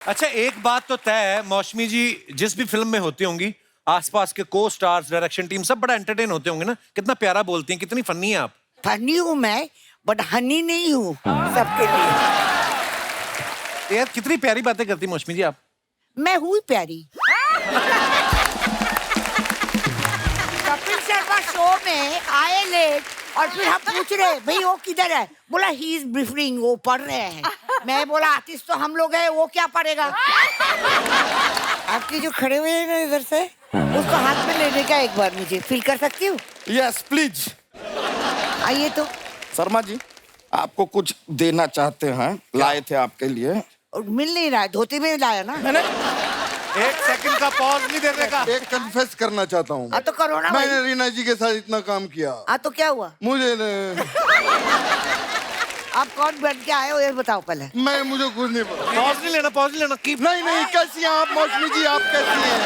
अच्छा, एक बात तो तय है, मौसमी जी जिस भी फिल्म में होती होंगी, आसपास के को स्टार्स, डायरेक्शन टीम सब बड़ा एंटरटेन होते होंगे ना। कितना प्यारा बोलती हैं, कितनी फनी है आप। फनी हूँ मैं, बट हनी नहीं हूँ सबके लिए। यार कितनी प्यारी बातें करती मौसमी जी आप। मैं हुई प्यारी। कपिल शर्मा शो में आए लेट और फिर हम पूछ रहे भाई वो किधर है, बोला ही इज ब्रीफिंग, वो पढ़ रहे हैं। मैं बोला आर्टिस्ट तो हम लोग हैं, वो क्या पढ़ेगा। आपके जो खड़े हुए हैं ना इधर से, उसको हाथ में लेने का एक बार मुझे फील कर सकती हूँ। Yes please. आइए तो। शर्मा जी आपको कुछ देना चाहते हैं, लाए थे आपके लिए। और मिल नहीं रहा है, धोती में लाया ना मैंने एक सेकंड का पॉज नहीं देने का। एक कन्फेस करना चाहता हूँ। तो करो ना भाई। मैंने रीना जी के साथ इतना काम किया। तो क्या हुआ? मुझे आप कौन बन के आए हो ये बताओ पहले। मुझे कुछ नहीं पता। पॉज नहीं लेना, पॉज नहीं लेना। नहीं कैसी हैं आप मौसमी जी, आप कैसी हैं?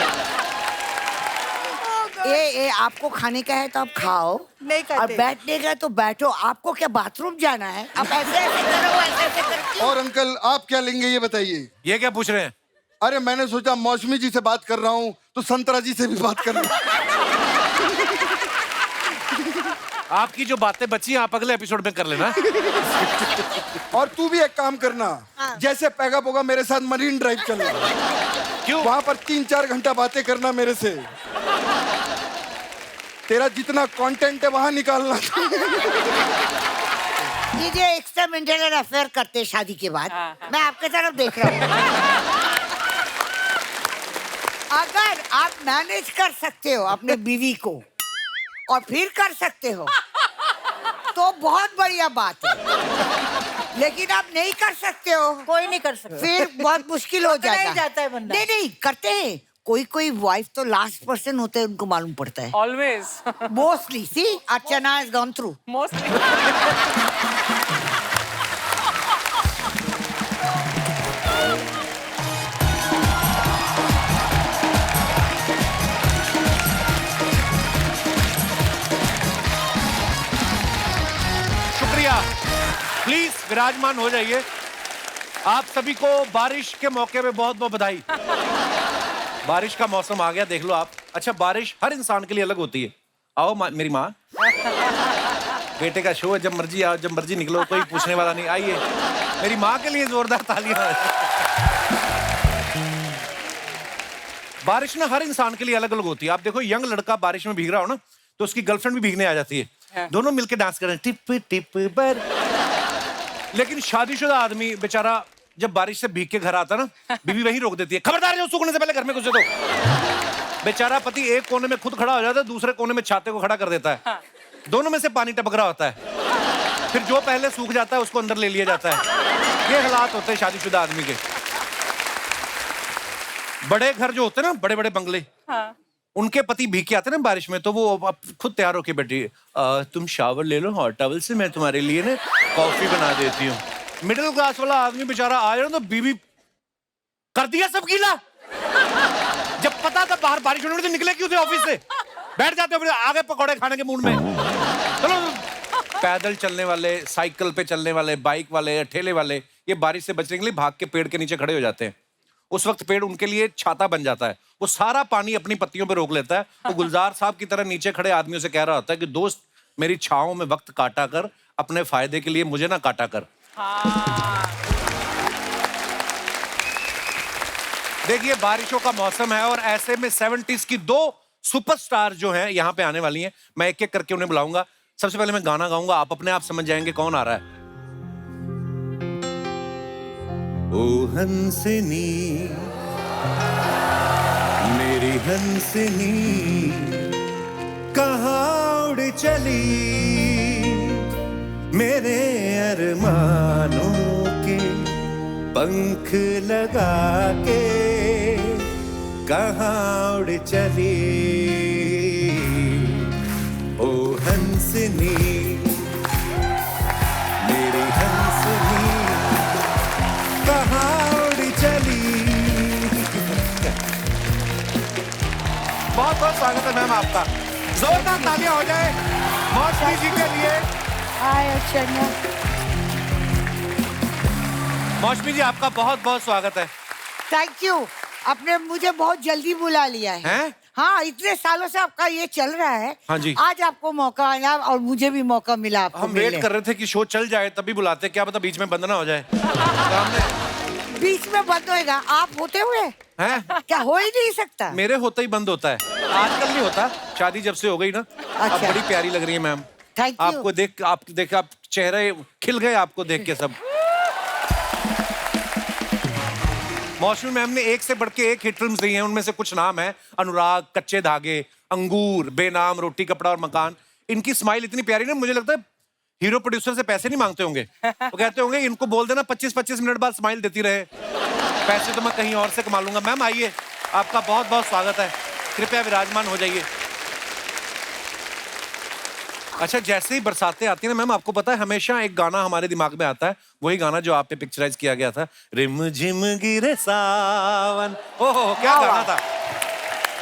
ये आपको खाने का है तो आप खाओ, नहीं करते। और बैठने का है तो बैठो। आपको क्या बाथरूम जाना है? आप ऐसे ऐसे करो, ऐसे करो। और अंकल आप क्या लेंगे ये बताइए। ये क्या पूछ रहे हैं? अरे मैंने सोचा मौसमी जी से बात कर रहा हूँ तो संतरा जी से भी बात कर रहा हूँ। आपकी जो बातें बची हैं आप अगले एपिसोड में कर लेना। और तू भी एक काम करना, जैसे पैगा पोगा मेरे साथ मरीन ड्राइव चलना। क्यों? वहां पर 3-4 घंटा बातें करना मेरे से। तेरा जितना कंटेंट है वहां निकालना। ये जो एक्स्ट्रा मेंटल अफेयर करते हैं शादी के बाद, मैं आपके तरफ देख रहा हूँ। अगर आप मैनेज कर सकते हो अपने बीवी को और फिर कर सकते हो तो बहुत बढ़िया बात है, लेकिन आप नहीं कर सकते हो, कोई नहीं कर सकता। फिर बहुत मुश्किल हो पकड़ा ही जाएगा। जाता है बंदा। नहीं करते हैं। कोई वाइफ तो लास्ट पर्सन होते हैं, उनको मालूम पड़ता है। Always mostly see Archana has gone through. Mostly. शुक्रिया। प्लीज विराजमान हो जाइए। आप सभी को बारिश के मौके पे बहुत बहुत बधाई। बारिश का मौसम आ गया, देख लो आप। अच्छा, बारिश हर इंसान के लिए अलग होती है। आओ मेरी माँ। बेटे का शो है, जब मर्जी आओ, जब मर्जी निकलो, कोई पूछने वाला नहीं। आइए मेरी माँ के लिए जोरदार तालियां। बारिश ना हर इंसान के लिए अलग अलग होती है। आप देखो, यंग लड़का बारिश में भीग रहा हो ना, तो उसकी गर्लफ्रेंड भी भीगने आ जाती है। दोनों मिलके डांस कर रहे हैं, टिप टिप बर। लेकिन शादीशुदा आदमी बेचारा जब बारिश से भीग के घर आता ना, बीवी वहीं रोक देती है, खबरदार जो सूखने से पहले घर में घुसे। तो बेचारा पति एक कोने में खुद खड़ा हो जाता है, दूसरे कोने में छाते को खड़ा कर देता है। दोनों में से पानी टपक रहा होता है। फिर जो पहले सूख जाता है उसको अंदर ले लिया जाता है। ये हालात होते हैं शादीशुदा आदमी के। बड़े घर जो होते हैं ना, बड़े बड़े बंगले, उनके पति भीग के आते हैं ना बारिश में, तो वो अब खुद तैयार होके बैठी है, तुम शावर ले लो हॉट टॉवल से, मैं तुम्हारे लिए ना कॉफी बना देती हूँ। मिडिल क्लास वाला आदमी बेचारा आया ना, तो बीवी कर दिया सब गीला। जब पता था बाहर बारिश होने वाली, तो निकले क्यों थे ऑफिस से? बैठ जाते हो, आगे पकौड़े खाने के मूड में। चलो, पैदल चलने वाले, साइकिल पे चलने वाले, बाइक वाले, ठेले वाले, ये बारिश से बचने के लिए भाग के पेड़ के नीचे खड़े हो जाते हैं। उस वक्त पेड़ उनके लिए छाता बन जाता है। वो सारा पानी अपनी पत्तियों पे रोक लेता है। वो गुलजार साहब की तरह नीचे खड़े आदमियों से कह रहा होता है कि दोस्त, मेरी छाओं में वक्त काटा कर, अपने फायदे के लिए मुझे ना काटा कर। देखिए, बारिशों का मौसम है और ऐसे में 70s की 2 सुपरस्टार जो हैं यहाँ पे आने वाली हैं। मैं एक एक करके उन्हें बुलाऊंगा। सबसे पहले मैं गाना गाऊंगा, आप अपने आप समझ जाएंगे कौन आ रहा है। ओ हंसनी, मेरी हंसनी, कहाँ उड़ चली, मेरे अरमानों के पंख लगा के कहाँ उड़ चली। ओ हंसनी, मेरी हंसनी, कहाँ उड़ चली। बहुत बहुत स्वागत है मैम आपका। जोरदार तालियां हो जाए मौसमी जी के लिए। हाय अर्चना। मौसमी जी, आपका बहुत बहुत स्वागत है। Thank you. आपने मुझे बहुत जल्दी बुला लिया है। हैं? हाँ, इतने सालों से आपका ये चल रहा है। हाँ जी। आज आपको मौका आया और मुझे भी मौका मिला आपको हम मिलने। वेट कर रहे थे कि शो चल जाए तभी बुलाते, क्या पता बीच में बंद ना हो जाए। सामने बीच में बंद होएगा, आप होते हुए हैं? क्या हो ही नहीं सकता। मेरे होते ही बंद होता है, आजकल नहीं होता, शादी जब से हो गई ना। आप अच्छा। बड़ी प्यारी लग रही है मैम। Thank you. आपको देख आप चेहरे खिल गए आपको देख के सब। मौसमी मैम ने एक से बढ़ के एक हिट फिल्म्स दी हैं, उनमें से कुछ नाम है अनुराग, कच्चे धागे, अंगूर, बेनाम, रोटी कपड़ा और मकान। इनकी स्माइल इतनी प्यारी ना, मुझे लगता है हीरो प्रोड्यूसर से पैसे नहीं मांगते होंगे। वो कहते होंगे इनको बोल देना 25-25 मिनट बाद स्माइल देती रहे, पैसे तो मैं कहीं और से कमा लूंगा। मैम आइए, आपका बहुत बहुत स्वागत है, कृपया विराजमान हो जाइए। अच्छा, जैसे ही बरसातें आती है ना मैम, आपको पता है हमेशा एक गाना हमारे दिमाग में आता है, वही गाना जो आप पे पिक्चराइज किया गया था, रिम झिम गिरे सावन। ओहो क्या गाना था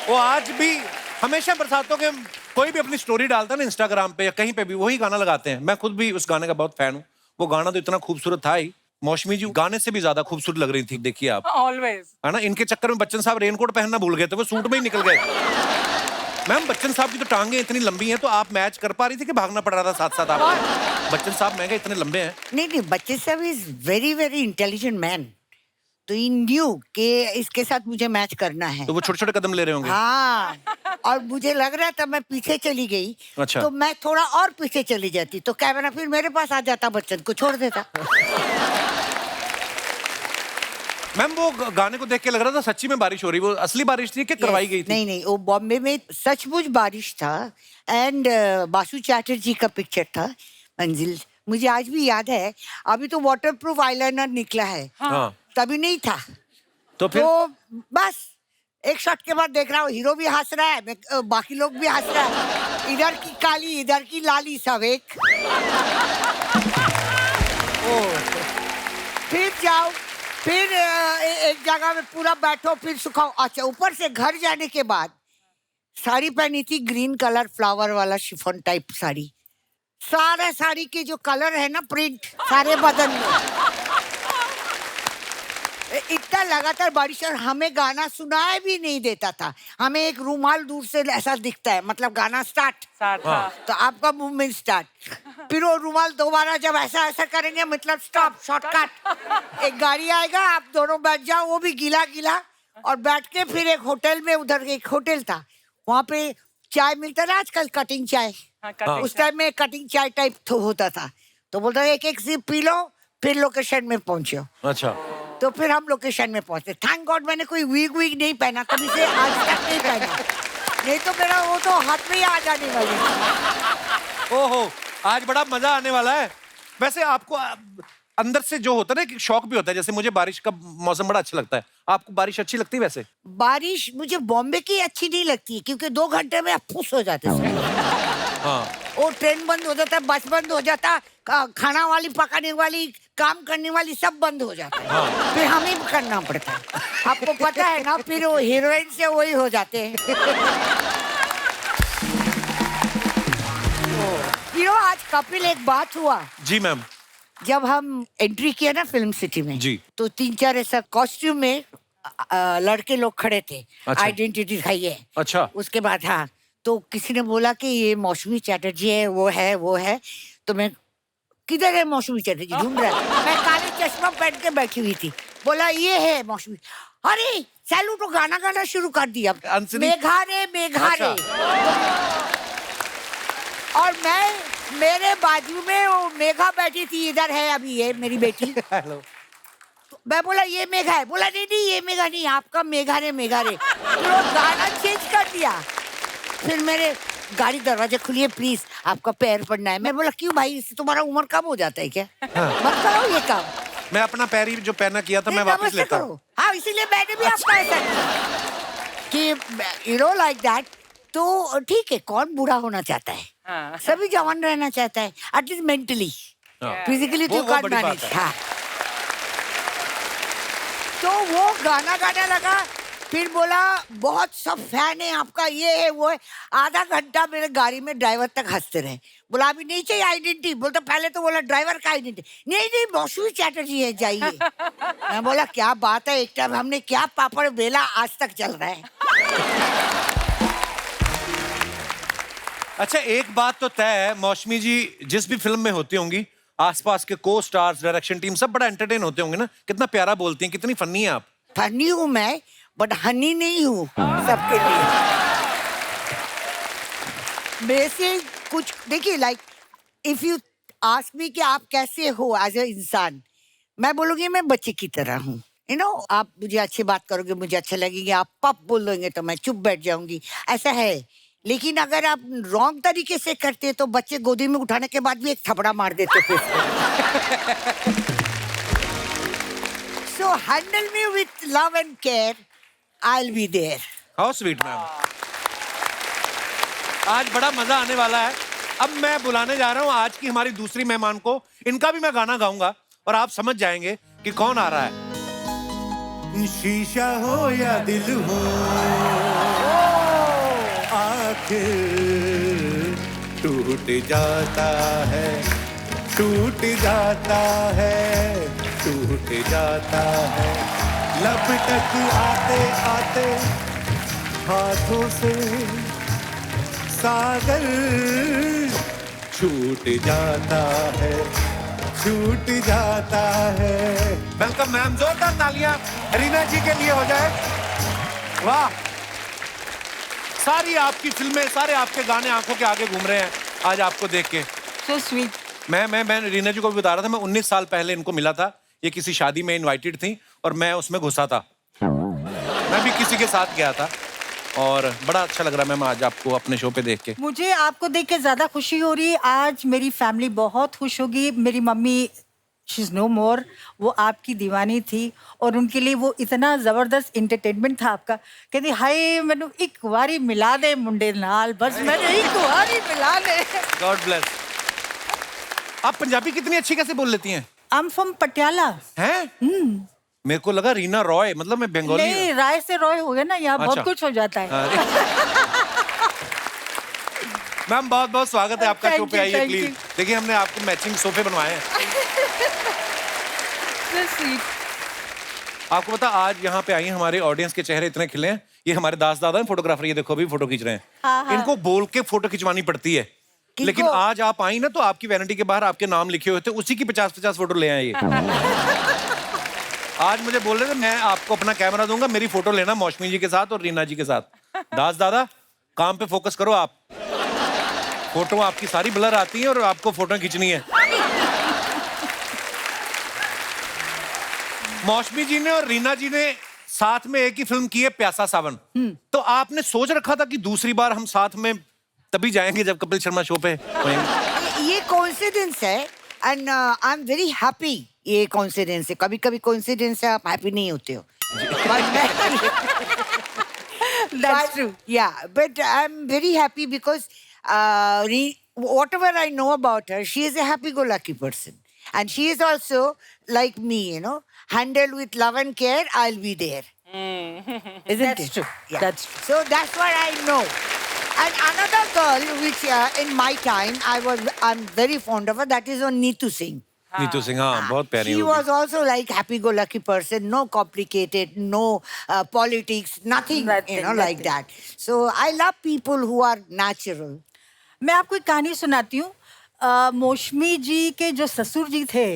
वो। आज भी हमेशा बरसातों के कोई भी अपनी स्टोरी डालता है ना इंस्टाग्राम पे या कहीं पे भी, वही गाना लगाते हैं। मैं खुद भी उस गाने का बहुत फैन हूँ। वो गाना तो इतना खूबसूरत था ही, मौसमी जी गाने से भी ज्यादा खूबसूरत लग रही थी। देखिए आप, ऑलवेज है ना, इनके चक्कर में बच्चन साहब रेनकोट पहनना भूल गए थे, वो सूट में ही निकल गए। मैम बच्चन साहब की तो टांगे इतनी लंबी हैं, तो आप मैच कर पा रही थी कि भागना पड़ रहा था साथ साथ आपको? बच्चन साहब महंगे इतने लंबे हैं। नहीं, बच्चे साहब is very very intelligent man, तो इन न्यू कि इसके साथ मुझे मैच करना है। तो वो छोटे छोटे कदम ले रहे होंगे। हाँ, और मुझे लग रहा था मैं पीछे चली गई। अच्छा। तो मैं थोड़ा और पीछे चली जाती तो कैमरा फिर मेरे पास आ जाता, बच्चन को छोड़ देता। मैम वो गाने को देख के लग रहा था सच्ची में बारिश हो रही, वो असली बारिश थी कि करवाई गई थी? नहीं नहीं, वो बॉम्बे में सचमुच बारिश था। एंड बासु चैटर्जी का पिक्चर था मंजिल, मुझे आज भी याद है। अभी तो वाटरप्रूफ आईलाइनर निकला है। हाँ। तभी नहीं था। तो फिर तो बस एक शॉट के बाद देख रहा हूँ हीरो भी हंस रहा है, बाकी लोग भी हंस रहा है, इधर की काली इधर की लाली सब एक। फिर जाओ, फिर एक जगह में पूरा बैठो, फिर सुखाओ। अच्छा, ऊपर से घर जाने के बाद साड़ी पहनी थी ग्रीन कलर फ्लावर वाला शिफॉन टाइप साड़ी। सारे साड़ी के जो कलर है ना, प्रिंट सारे बदन में। इतना लगातार बारिश, और हमें गाना सुनाई भी नहीं देता था। हमें एक रुमाल दूर से ऐसा दिखता है, मतलब गाना स्टार्ट, तो आपका मूवमेंट स्टार्ट। फिर वो रुमाल दोबारा जब ऐसा ऐसा करेंगे, मतलब स्टॉप, शॉर्टकट। एक गाड़ी आएगा, आप दोनों बैठ जाओ, वो भी गीला गीला, और बैठ के फिर एक होटल में, उधर एक होटल था, वहाँ पे चाय मिलता था आजकल, कटिंग चाय। उस टाइम में कटिंग चाय टाइप तो होता था, तो बोलता एक एक सिप पी लो, फिर लोकेशन में पहुंचो। अच्छा। तो फिर हम लोकेशन में पहुंचे। थैंक गॉड मैंने कोई वीग नहीं पहना, कभी से आज तक नहीं पहना, नहीं तो मेरा वो तो हाथ में ही आ जाने वाली। ओहो, आज बड़ा मजा आने वाला है। वैसे आपको अंदर से जो होता है ना, एक शौक भी होता है, जैसे मुझे बारिश का मौसम बड़ा अच्छा लगता है। आपको बारिश अच्छी लगती है? वैसे बारिश मुझे बॉम्बे की अच्छी नहीं लगती, क्योंकि 2 घंटे में फुस हो जाते हैं। हाँ। वो ट्रेन बंद हो जाता है, बस बंद हो जाता, खाना वाली पकाने वाली काम करने वाली सब बंद हो जाता है। हाँ। फिर हमें भी करना पड़ता है, आपको पता है ना, फिर वो हीरोइन से वही हो जाते हैं। आज कपिल एक बात हुआ। जी मैम। जब हम एंट्री किया ना फिल्म सिटी में जी, तो 3-4 ऐसा कॉस्ट्यूम में लड़के लोग खड़े थे। अच्छा। आइडेंटिटी दिखाइए। अच्छा। उसके बाद हाँ, तो किसी ने बोला कि ये मौसमी चैटर्जी है, वो है। तो मैं, किधर है मौसमी चैटर्जी, ढूंढ रहा है। मैं काले चश्मा पहन के बैठी हुई थी, बोला ये है मौसमी। अरे सैलू तो गाना गाना शुरू कर दिया, मेघा रे मेघा रे। और मेरे बाजू में वो मेघा बैठी थी, इधर है अभी ये मेरी बेटी। हेलो। मैं बोला ये मेघा है, बोला नहीं ये मेघा नहीं, आपका मेघा रे तो गाना चेंज कर दिया। फिर मेरे गाड़ी दरवाजे खुलिए, प्लीज आपका पैर पड़ना है। मैं बोला क्यों भाई, इससे तुम्हारा उम्र कम हो जाता है क्या? हाँ। मत करो ये काम। मैं अपना पैर ही जो पहना किया था मैं वापस लेता हूँ। हाँ, इसीलिए मैंने भी आपका ऐसा किया कि यू नो लाइक दैट। तो ठीक है, कौन बूढ़ा होना चाहता है? हाँ। सभी जवान रहना चाहता है, एटलीस्ट मेंटली। फिजिकली तो काट मैनेज। हाँ, तो वो गाना गाने लगा। फिर बोला बहुत सब फैन है आपका, ये है वो है। आधा घंटा मेरे गाड़ी में ड्राइवर तक हंसते रहे। बोला अभी नहीं चाहिए आइडेंटिटी। बोलता पहले तो बोला ड्राइवर का आइडेंटिटी। नहीं नहीं मौसमी चैटर्जी है जाइए। मैं बोला क्या बात है, एक टाइम हमने क्या पापड़ बेला आज तक चल रहा है। अच्छा एक बात तो तय है, मौसमी जी जिस भी फिल्म में होती होंगी, आसपास के को स्टार्स, डायरेक्शन टीम सब बड़ा एंटरटेन होते होंगे ना। कितना प्यारा बोलती हैं, कितनी फनी है आप। फनी हूँ मैं, बट हनी नहीं हूँ सबके लिए। मेरे से कुछ देखिए, like if you ask me कि आप कैसे हो एज ए इंसान, मैं बोलूंगी मैं बच्चे की तरह हूँ। यू नो, आप मुझे अच्छी बात करोगे मुझे अच्छा लगेगी, आप पप बोल दोगे तो मैं चुप बैठ जाऊंगी, ऐसा है। लेकिन अगर आप रॉन्ग तरीके से करते तो बच्चे गोदी में उठाने के बाद भी एक थपड़ा मार देते फिर। So handle me with love and care, I will be there. How sweet ma'am. आज बड़ा मजा आने वाला है। अब मैं बुलाने जा रहा हूँ आज की हमारी दूसरी मेहमान को। इनका भी मैं गाना गाऊंगा और आप समझ जाएंगे कि कौन आ रहा है। शीशा हो या दिल हो, आखिर टूट जाता है, टूट जाता है, टूट जाता है। लब तक आते आते हाथों से सागर छूट जाता है, छूट जाता है। वेलकम मैम, जोरदार तालियां रीना जी के लिए हो जाए। वाह, सारी आपकी फिल्में, सारे आपके गाने आंखों के आगे घूम रहे हैं आज आपको देख के। So sweet. मैं रीना जी को भी बता रहा था, मैं 19 साल पहले इनको मिला था। ये किसी शादी में इनवाइटेड थी और मैं उसमें घुसा था। मैं भी किसी के साथ गया था और बड़ा अच्छा लग रहा है मैम आज आपको अपने शो पे देख के। मुझे आपको देख के ज्यादा खुशी हो रही है। आज मेरी फैमिली बहुत खुश होगी। मेरी मम्मी शी इज नो मोर, वो आपकी दीवानी थी और उनके लिए वो इतना जबरदस्त इंटरटेनमेंट था आपका। कहती हाय मैनू एक बारी मिला दे मुंडे नाल, बस मैंने एक बारी मिला दे। God bless. आप पंजाबी कितनी अच्छी कैसे बोल लेती हैं? I am from Patiala. हैं? मेरे को लगा रीना रॉय, मतलब मैं बंगाली। नहीं, राय से रॉय हो गया ना, यहाँ बहुत अच्छा। कुछ हो जाता है। मैम बहुत बहुत स्वागत है आपका, शो पे आइए thank प्लीज। you. देखिए हमने आपको मैचिंग सोफे बनवाए हैं। So sweet. आपको पता आज यहाँ पे आई हैं, हमारे ऑडियंस के चेहरे इतने खिले हैं। ये हमारे दास दादा हैं फोटोग्राफर, ये देखो अभी फोटो खींच रहे हैं। हाँ, हाँ। इनको बोल के फोटो खिंचवानी पड़ती है, लेकिन आज आप आई ना तो आपकी वैनिटी के बाहर आपके नाम लिखे हुए थे, उसी की 50-50 फोटो ले आए ये। आज मुझे बोल रहे थे मैं आपको अपना कैमरा दूंगा, मेरी फोटो लेना मौसमी जी के साथ और रीना जी के साथ। दास दादा काम पे फोकस करो आप, फोटो आपकी सारी ब्लर आती है और आपको फोटो खींचनी है। मौसमी जी ने और रीना जी ने साथ में एक ही फिल्म की है, प्यासा सावन। तो आपने सोच रखा था कि दूसरी बार हम साथ में तभी जाएंगे जब कपिल शर्मा शो पे होंगे। ये कोइंसिडेंस है and I am very happy. ये कोइंसिडेंस है, कभी कभी कोइंसिडेंस है आप हैप्पी नहीं होते हो। That's true. Yeah, but I'm very happy because whatever I know about her, she is a happy-go-lucky person, and she is also like me, you know, handled with love and care. I'll be there, isn't That's it? true. Yeah. That's true. So that's what I know. And another girl, which in my time I'm very fond of her. That is on Neetu Singh. Neetu Singh, हाँ बहुत प्यारी She होगी। was also like happy-go-lucky person, no complicated, no politics, nothing, Nothing, you know, like that. So I love people who are natural. मैं आपको एक कहानी सुनाती हूँ। मौसमी जी के जो ससुर जी थे,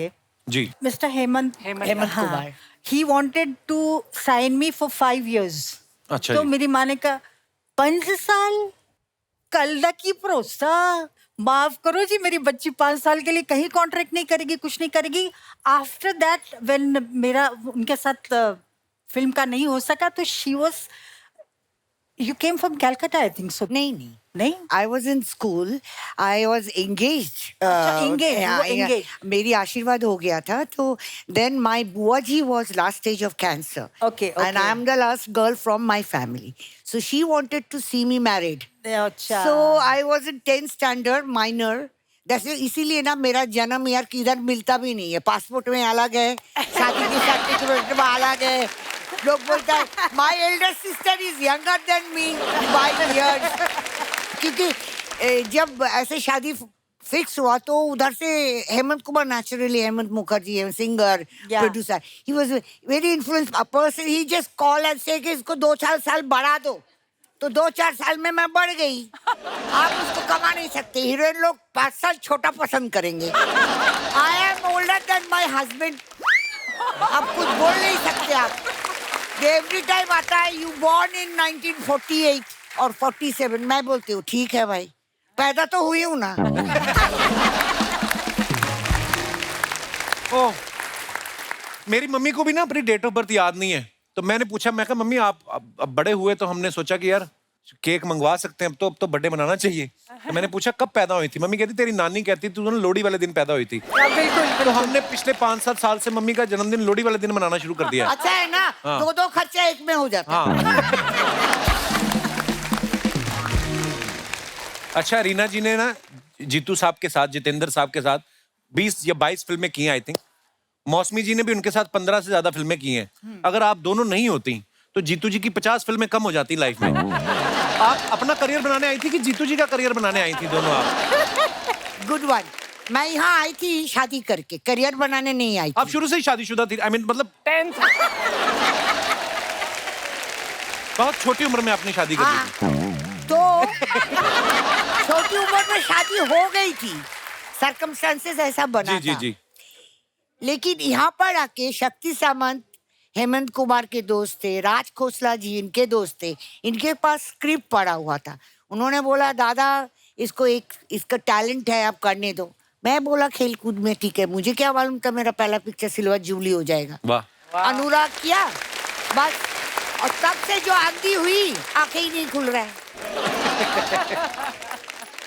जी mister Hemant Kumar. He wanted to sign me for 5 years। अच्छा तो जी। मेरी माँ ने कहा 5 साल कल दा की भरोसा, माफ करो जी मेरी बच्ची 5 साल के लिए कहीं कॉन्ट्रैक्ट नहीं करेगी, कुछ नहीं करेगी। आफ्टर दैट व्हेन मेरा उनके साथ फिल्म का नहीं हो सका तो she was, you came from Calcutta I think so. नहीं नहीं, I was in school. I was engaged. अच्छा, engaged, yeah, वो yeah. engaged. मेरी आशीर्वाद हो गया था तो then my बुआ जी was last stage of cancer. Okay, And okay. I am the last girl from my family. So she wanted to see me married. अच्छा। So I was in 10th standard, minor. जैसे इसीलिए ना मेरा जन्म यार किधर मिलता भी नहीं है। पासपोर्ट में अलग है, शादी के सर्टिफिकेट में अलग है, लोग बोलता है my elder sister is younger than me by years, क्योंकि जब ऐसे शादी फिक्स हुआ तो उधर से Hemant Kumar, naturally Hemant Mukherjee singer Yeah. Producer, he was very influence person, he just call and say कि इसको 2-4 साल बढ़ा दो, तो 2-4 साल में मैं बढ़ गई। आप उसको कमा नहीं सकते, हीरोइन लोग 5 साल छोटा पसंद करेंगे। I am older than my husband, आप कुछ बोल नहीं सकते आप। एवरी टाइम आता है यू बॉर्न इन 1948 और 47, मैं बोलती हूँ ठीक है भाई, पैदा तो हुई हूँ ना। ओह, मेरी मम्मी को भी ना अपनी डेट ऑफ बर्थ याद नहीं है, तो मैंने पूछा, मैं कहा मम्मी आप अब बड़े हुए तो हमने सोचा कि यार केक मंगवा सकते हैं, अब तो बर्थडे मनाना चाहिए। तो मैंने पूछा कब पैदा हुई थी, मम्मी कहती तेरी नानी कहती तू ना लोहड़ी वाले दिन पैदा हुई थी। तो हमने पिछले 5-7 साल से मम्मी का जन्मदिन लोहड़ी वाले दिन मनाना शुरू कर दिया। अच्छा है ना, हाँ। 2-2 खर्चा एक में हो जाता है। हाँ। अच्छा, रीना जी ने ना जीतू साहब के साथ, जितेंद्र साहब के साथ 20 या 22 फिल्में की हैं आई थिंक। मौसमी जी ने भी उनके साथ 15 से ज्यादा फिल्में की हैं। अगर आप दोनों नहीं होती तो जीतू जी की 50 फिल्में कम हो जाती लाइफ में। आप अपना करियर बनाने आई थी कि जीतू जी का करियर बनाने आई थी, दोनों आप? Good one. मैं यहाँ आई थी शादी करके, करियर बनाने नहीं आई थी। आप शुरू से ही शादीशुदा थी, आई मीन मतलब 10th बहुत छोटी उम्र में आपने शादी कर ली थी। तो छोटी उम्र में शादी हो गई थी, सर्कमस्टेंसेस ऐसा बना जी जी था। जी। लेकिन यहाँ पर आके शक्ति सामंत हेमंत कुमार के दोस्त थे, राज खोसला जी इनके दोस्त थे, इनके पास स्क्रिप्ट पड़ा हुआ था। उन्होंने बोला दादा इसको इसका टैलेंट है, आप करने दो। मैं बोला खेल कूद में ठीक है, मुझे क्या मालूम था मेरा पहला पिक्चर सिल्वर जुबली हो जाएगा। वाह। अनुराग किया बस, और तब से जो आंधी हुई आंखें ही नहीं खुल रहा है।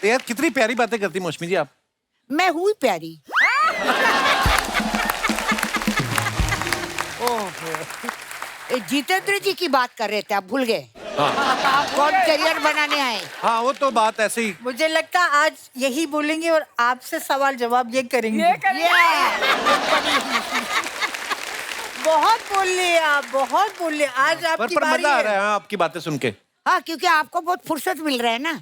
यार कितनी प्यारी बातें करती मौसमी जी आप। मैं हुई प्यारी। जितेंद्र जी की बात कर रहे थे, आप भूल गए? हाँ कौन करियर बनाने आए? हाँ, वो तो बात ऐसे ही। मुझे लगता आज यही बोलेंगे और आपसे सवाल जवाब ये करेंगे। ये करिए। बहुत बोल लिए आप, बहुत बोल लिए। आज आपकी पर बारी मजा आ है। रहा है हाँ, आपकी बातें सुन के। हाँ, क्योंकि आपको बहुत फुर्सत मिल रहा है ना।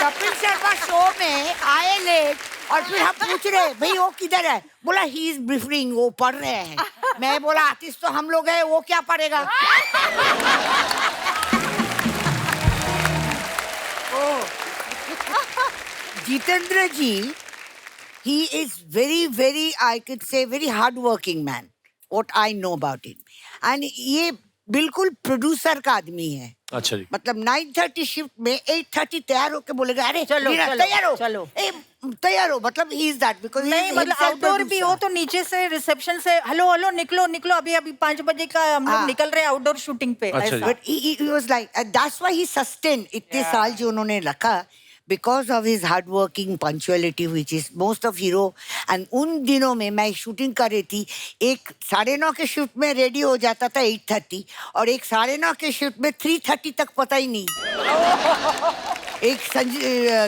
कपिल शर्मा शो में आए लेट और फिर हम पूछ रहे भाई वो किधर है, बोला ही इज ब्रीफिंग, वो पढ़ रहे हैं। मैं बोला आर्टिस्ट तो हम लोग हैं, वो क्या पढ़ेगा? जितेंद्र जी, he is very I could say very hard working man, what I know about him, and ये बिल्कुल प्रोड्यूसर का आदमी है। अच्छा जी। मतलब 9:30 शिफ्ट में 8:30 तैयार होके बोलेगा अरे चलो, रीना, चलो, तैयार हो, चलो। तैयार हो, मतलब ही इज दैट बिकॉज़ नहीं मतलब आउटडोर भी हो तो नीचे से रिसेप्शन से हेलो हेलो निकलो निकलो, अभी 5 बजे का हम लोग हाँ। निकल रहे हैं आउटडोर शूटिंग पे। अच्छा ऐसा। जी। But he was like that's why he sustained इतने साल जो उन्होंने रखा, because of his hard working punctuality which is most of hero। and उन दिनों में मैं शूटिंग कर रही थी, एक 9:30 के शिफ्ट में रेडी हो जाता था 8:30, और एक 9:30 के शिफ्ट में 3:30 तक पता ही नहीं। एक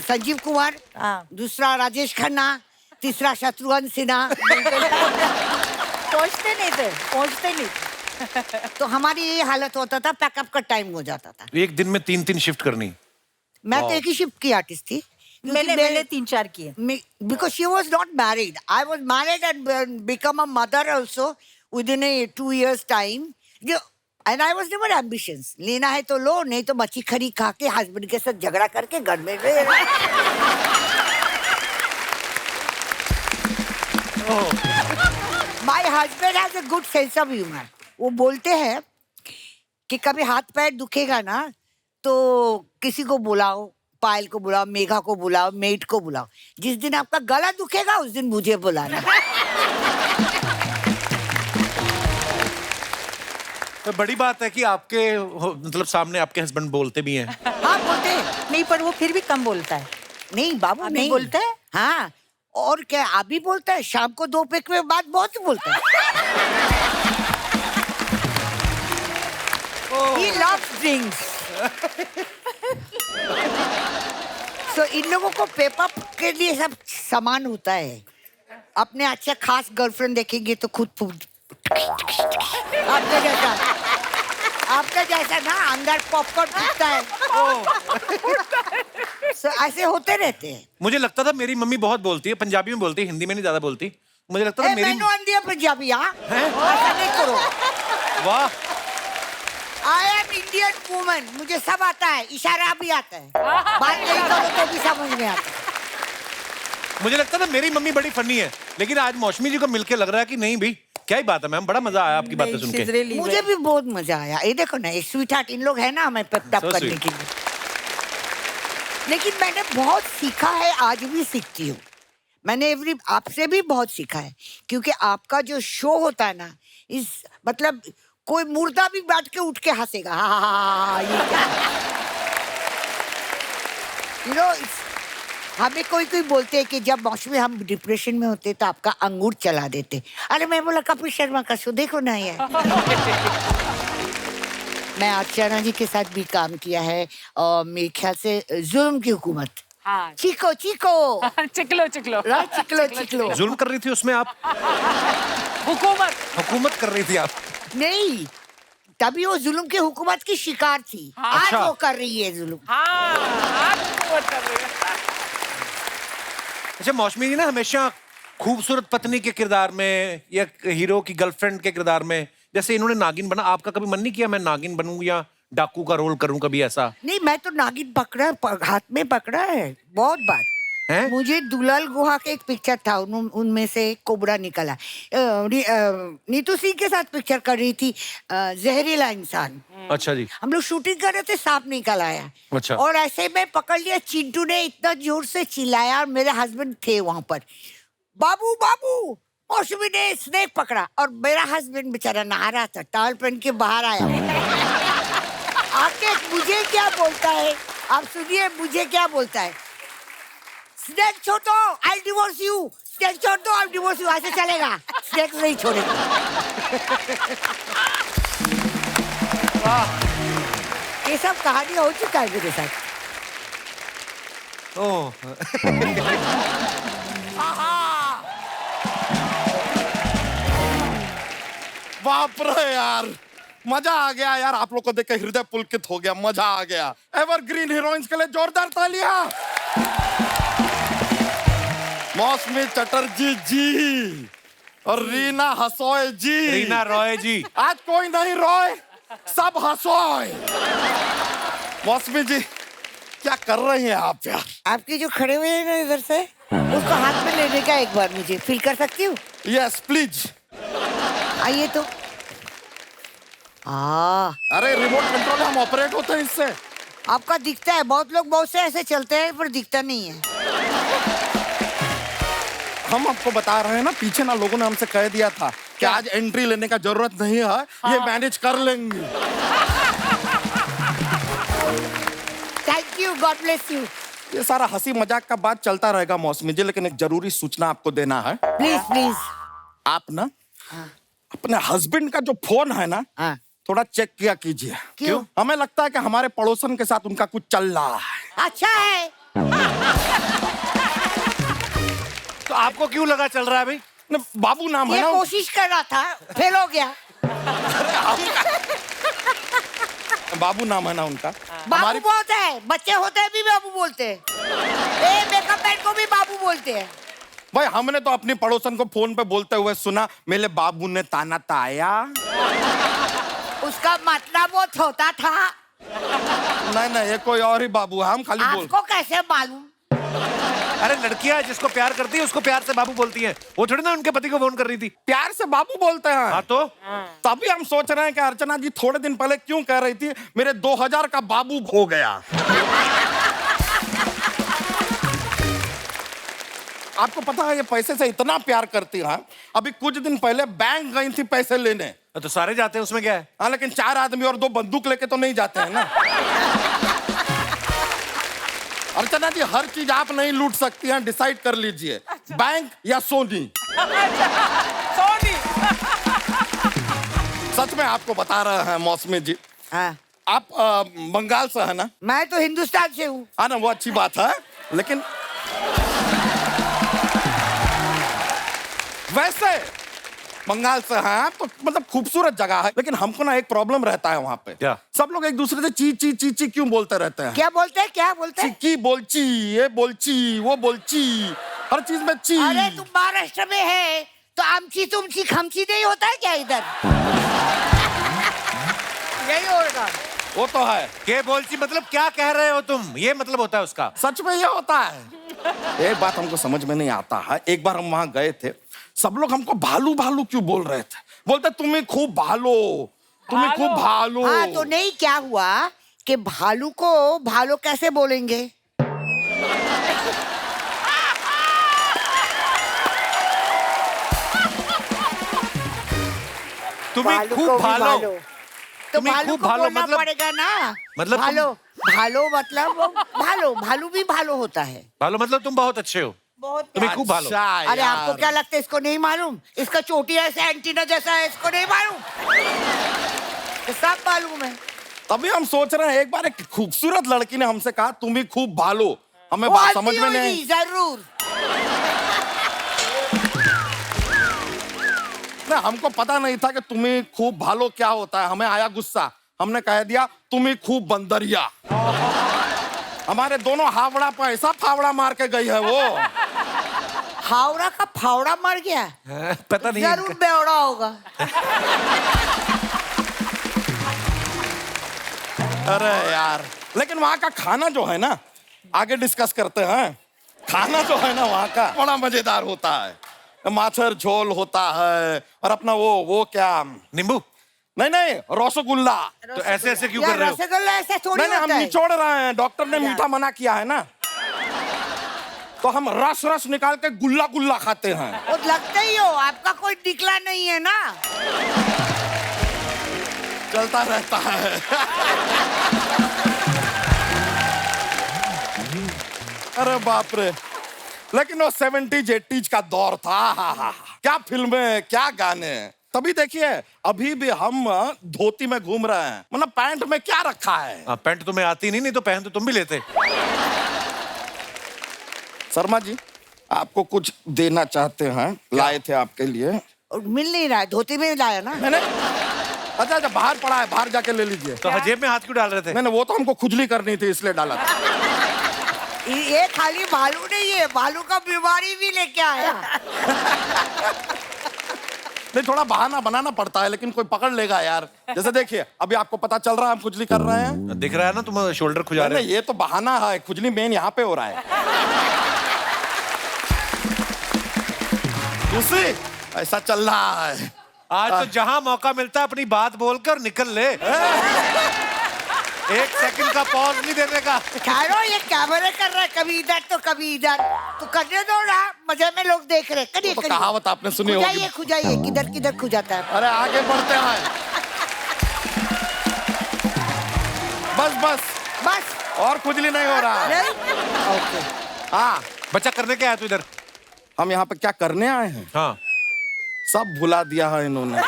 संजीव कुमार, हाँ। दूसरा राजेश खन्ना, तीसरा शत्रुघ्न सिन्हा। पहुंचते नहीं थे। तो हमारी ये हालत होता था, पैकअप का टाइम हो जाता था। एक दिन में 3-3 शिफ्ट करनी। मैं तो एक ही शिफ्ट की आर्टिस्ट थी। मैंने 3-4 किए। Because she was not married. I was married and become a mother also within a 2 years time. And I was never ambitious. लेना है तो लो, नहीं तो मच्छी खरी खा के हस्बैंड के साथ झगड़ा करके घर में रहे। My husband has a good sense of humor. वो बोलते हैं कि कभी हाथ पैर दुखेगा ना तो किसी को बुलाओ, पायल को बुलाओ, मेघा को बुलाओ, मेट को बुलाओ। जिस दिन आपका गला दुखेगा उस दिन मुझे बुलाना। तो बड़ी बात है कि आपके मतलब सामने आपके हस्बैंड बोलते भी हैं। हाँ बोलते हैं। नहीं पर वो फिर भी कम बोलता है। नहीं बाबू अभी नहीं बोलता है? हाँ, और क्या अभी बोलता है, शाम को 2 पैक में बाद बहुत बोलता है। He loves drinks. So इन लोगों को पेपर के लिए सब सामान होता है। अपने अच्छा खास गर्लफ्रेंड देखेंगे तो खुद आपका जैसा ना अंदर पॉपकॉर्न फूटता है। ऐसे होते रहते हैं। मुझे लगता था मेरी मम्मी बहुत बोलती है, पंजाबी में बोलती है, हिंदी में नहीं ज्यादा बोलती। मुझे लगता था मेरी मैंने आंधी है पंजाबी। हाँ हैं? ऐसा नहीं करो। वाह, आई एम इंडियन वुमन, मुझे सब आता है, इशारा भी आता है, बात नहीं करो तो भी समझ में आता है। मुझे लगता था मेरी मम्मी बड़ी फनी है, लेकिन आज मौसमी जी को मिलके लग रहा है कि नहीं भी, क्या ही बात है मैम, बड़ा मजा आया आपकी बातें सुन के। मुझे भी बहुत मजा आया। ये देखो ना, ये स्वीट हार्ट इन लोग है ना हमें पेप So करने sweet. के लिए। लेकिन मैंने बहुत सीखा है, आज भी सीखती हूँ। मैंने आपसे भी बहुत सीखा है, क्योंकि आपका जो शो होता है ना, इस मतलब कोई मुर्दा भी बैठ के उठ के हंसेगा। हाँ, ये क्या you know, हमें कोई कोई बोलते हैं कि जब मौसमी हम डिप्रेशन में होते तो आपका अंगूर चला देते। अरे मैं बोला कपिल शर्मा का शो देखो ना यार। मैं अर्चना जी के साथ भी काम किया है, और मेरे ख्याल से जुल्म की हुकूमत। हाँ। चिको चिको चिकलो चिकलो चिकलो चिकलो। जुल्म कर रही थी उसमें आप? हुकूमत कर रही थी आप? नहीं, तभी वो जुल्म की हुकूमत की शिकार थी। आज अच्छा। वो कर रही है जुल्म। हाँ, आज हुकूमत कर रही है। अच्छा, मौसमी जी ना हमेशा खूबसूरत पत्नी के किरदार में या हीरो की गर्लफ्रेंड के किरदार में, जैसे इन्होंने नागिन बना, आपका कभी मन नहीं किया मैं नागिन बनूं या डाकू का रोल करूं कभी ऐसा? नहीं, मैं तो नागिन हाथ में पकड़ा है बहुत बार। हैं? मुझे दुलाल गुहा के एक पिक्चर था, उनमें से एक कोबरा निकला। नीतू सिंह के साथ पिक्चर कर रही थी, जहरीला इंसान। अच्छा जी। हम लोग शूटिंग कर रहे थे, सांप निकल आया। अच्छा। और ऐसे में पकड़ लिया, चिंटू ने इतना जोर से चिल्लाया, और मेरे हस्बैंड थे वहां पर। बाबू बाबू, मौसमी ने स्नेक पकड़ा, और मेरा हस्बैंड बेचारा नहा रहा था, टॉवल पहन के बाहर आया। आके मुझे क्या बोलता है, आप सुनिए मुझे क्या बोलता है। स्नेक छोड़ दो, आई डिवोर्स यू। स्नेक छोड़ दो, आई डिवोर्स यू। ऐसे चलेगा? स्नेक नहीं छोड़ेगा। ये सब कहानी हो चुका है मेरे साथ। ओह, बाप रे यार, मजा आ गया यार, आप लोग को देख के हृदय पुलकित हो गया, मजा आ गया। एवरग्रीन हीरोइंस के लिए जोरदार तालियां। मौसमी चटर्जी जी और रीना हसोय जी। रीना रॉय जी। आज कोई नहीं रोए, सब हसोय। मौसमी जी, क्या कर रही हैं आप यार? आपके जो खड़े हुए हैं ना इधर से, उसको हाथ में लेने का एक बार मुझे फील कर सकती हूँ? Yes please. आइए तो। अरे रिमोट कंट्रोल, हम ऑपरेट होते हैं इससे। आपका दिखता है, बहुत लोग बहुत से ऐसे चलते हैं पर दिखता नहीं है। हम आपको बता रहे हैं ना, पीछे ना लोगों ने हमसे कह दिया था कि आज एंट्री लेने का जरूरत नहीं है, ये मैनेज कर लेंगे। Thank you, God bless you. ये सारा हंसी मजाक का बात चलता रहेगा मौसमी जी, लेकिन एक जरूरी सूचना आपको देना है। Please please. आप ना अपने हस्बैंड का जो फोन है ना, हाँ। थोड़ा चेक किया कीजिए। क्यों? हमें लगता है कि हमारे पड़ोसन के साथ उनका कुछ चल रहा है। अच्छा है। तो आपको क्यों लगा चल रहा है भाई? न, बाबू नाम है ये ना। कोशिश कर रहा था, फेल हो गया। बाबू नाम है ना उनका। बाबू बहुत है, बच्चे होते हैं भी बाबू बोलते हैं। मेकअप मैन को भी बाबू बोलते हैं। भाई हमने तो अपनी पड़ोसन को फोन पे बोलते हुए सुना, मेरे बाबू ने ताना ताया। उसका मतलब वो छोटा था। नहीं नहीं, ये कोई और ही बाबू है, हम खाली बोल। आपको कैसे मालूम? अरे लड़कियां जिसको प्यार करती है उसको प्यार से बाबू बोलती है, वो थोड़ी ना उनके पति को फोन कर रही थी। प्यार से बाबू बोलते हैं। हाँ तो तभी हम सोच रहे हैं कि अर्चना जी थोड़े दिन पहले क्यों कह रही थी मेरे 2000 का बाबू हो गया। आपको पता है ये पैसे से इतना प्यार करती है, अभी कुछ दिन पहले बैंक गई थी पैसे लेने। तो सारे जाते हैं, उसमें क्या है? हाँ, लेकिन 4 आदमी और 2 बंदूक लेके तो नहीं जाते हैं ना। अर्चना जी, हर चीज आप नहीं लूट सकती हैं, डिसाइड कर लीजिए। बैंक या सोनी। सोनी। सच में आपको बता रहे हैं मौसमी जी, हाँ। आप बंगाल से है ना? मैं तो हिंदुस्तान से हूँ। हाँ ना, वो अच्छी बात है, लेकिन वैसे बंगाल से हैं तो मतलब खूबसूरत जगह है, लेकिन हमको ना एक प्रॉब्लम रहता है वहाँ पे। क्या? सब लोग एक दूसरे से ची ची ची ची क्यों बोलते रहते हैं? क्या बोलते हैं, क्या बोलते हैं? चिक्की बोलची, ये बोलची, वो बोलची, हर चीज में ची। अरे तुम महाराष्ट्र में है तो आमची तुमची खमची नहीं होता है क्या इधर? यही होगा। वो तो है, के बोलची मतलब क्या कह रहे हो तुम? ये मतलब होता है उसका। सच में ये होता है। एक बात हमको समझ में नहीं आता है, एक बार हम वहां गए थे, सब लोग हमको भालू भालू क्यों बोल रहे थे? बोलते तुम्हें खूब भालो, तुम्हें खूब भालो। हाँ तो नहीं, क्या हुआ कि भालू को भालो कैसे बोलेंगे? तुम्हें भालू खूब को भी भालो। तो तुम्हें भालू खूब को भालो बोलना मतलब- पड़ेगा ना। मतलब भालो, भालो मतलब वो भालो, भालू भी भालो होता है। भालो मतलब तुम बहुत अच्छे हो। बहुत तुम्हें खूब भालो। अच्छा अरे यार। आपको क्या लगता है इसको नहीं मालूम? इसका चोटी ऐसा एंटीना जैसा है, इसको नहीं मालूम? ये सब मालूम है। तभी हम सोच रहे हैं, एक बार एक खूबसूरत लड़की ने हमसे कहा तुम ही खूब भालो, हमें वो बात आती समझ में नहीं। होगी, जरूर। ना हमको पता नहीं था कि तुम्हें खूब भालो क्या होता है, हमें आया गुस्सा, हमने कह दिया तुम्हें खूब बंदरिया। हमारे दोनों हावड़ा पर ऐसा फावड़ा मार के गई है वो। हावड़ा का फावड़ा मर गया, पता नहीं जरूर इनका। बेवड़ा होगा। अरे यार, लेकिन वहाँ का खाना जो है ना, आगे डिस्कस करते हैं। खाना जो है ना वहाँ का बड़ा मजेदार होता है। माछर झोल होता है और अपना वो क्या, नींबू। नहीं नहीं, रसगुल्ला। तो ऐसे ऐसे क्यों यार, कर रहे हो? रसगुल्ला ऐसा थोड़ी नहीं नहीं, हम होता है। निचोड़ रहे हैं, डॉक्टर ने मीठा मना किया है ना, तो हम रस रस निकाल के गुल्ला गुल्ला खाते हैं। वो लगता ही हो, आपका कोई निकला नहीं है ना। चलता रहता है। अरे बाप रे, लेकिन वो 70s 80s का दौर था। क्या फिल्में, क्या गाने। तभी देखिए अभी भी हम धोती में घूम रहे हैं, मतलब पैंट में क्या रखा है। पैंट तुम्हें आती नहीं तो पहन तो तुम भी लेते। शर्मा जी, आपको कुछ देना चाहते हैं, लाए थे आपके लिए। और मिल नहीं रहा है, धोती में लाया ना। मैंने अच्छा अच्छा, बाहर पड़ा है, बाहर जाके ले लीजिए। तो जेब में हाथ क्यों डाल रहे थे? नहीं वो तो हमको खुजली करनी थी इसलिए डाला था। ये खाली भालू नहीं है, भालू का बीमारी भी लेके आया। नहीं, थोड़ा बहाना बनाना पड़ता है, लेकिन कोई पकड़ लेगा यार। जैसे देखिए अभी आपको पता चल रहा है हम खुजली कर रहे हैं। दिख रहा है ना, तुम शोल्डर खुजा रहे नहीं, ये तो बहाना है, खुजली मेन यहाँ पे हो रहा है। दूसरी ऐसा चल रहा है। आज तो जहां मौका मिलता है अपनी बात बोलकर निकल ले। एक सेकंड का पॉज नहीं देने का। ठहरो, ये कैमरे कर रहा है, कभी इधर तो कभी इधर, तो करने दो ना, मजे में लोग देख रहे। करिए तो करिए। कहावत आपने सुनी होगी। खुजाइए खुजाइए, किधर किधर खुजाता है। अरे आगे बढ़ते हैं। बस बस बस, और खुजली नहीं हो रहा है। नहीं? ओके। हाँ, बच्चा करने क्या है तू इधर? हम यहाँ पे क्या करने आए हैं? हाँ, सब भुला दिया है इन्होंने।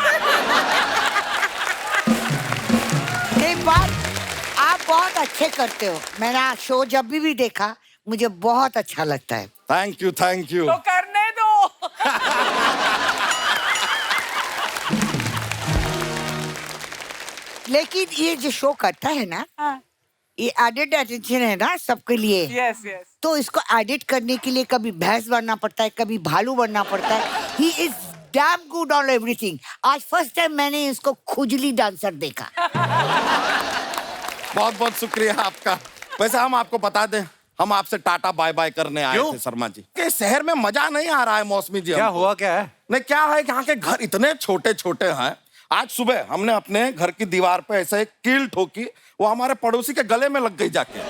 एक बात, आप बहुत अच्छे करते हो। मैंने आज शो जब भी देखा, मुझे बहुत अच्छा लगता है। Thank you thank you. तो करने दो। लेकिन ये जो शो करता है ना, ये एडिट अटेंशन है ना सबके लिए। Yes yes. तो इसको एडिट करने के लिए कभी भैंस बनना पड़ता है, कभी भालू बनना पड़ता है। He is damn good on everything. आज फर्स्ट टाइम मैंने इसको खुजली डांसर देखा। बहुत बहुत शुक्रिया आपका। वैसे हम आपको बता दें, हम आपसे टाटा बाय बाय करने आए क्यों? थे शर्मा जी। कि शहर में मजा नहीं आ रहा है मौसमी जी। क्या हमको। हुआ, क्या है? नहीं, क्या है यहाँ के घर इतने छोटे छोटे हैं। आज सुबह हमने अपने घर की दीवार पे ऐसे एक कील ठोकी, वो हमारे पड़ोसी के गले में लग गई जाके।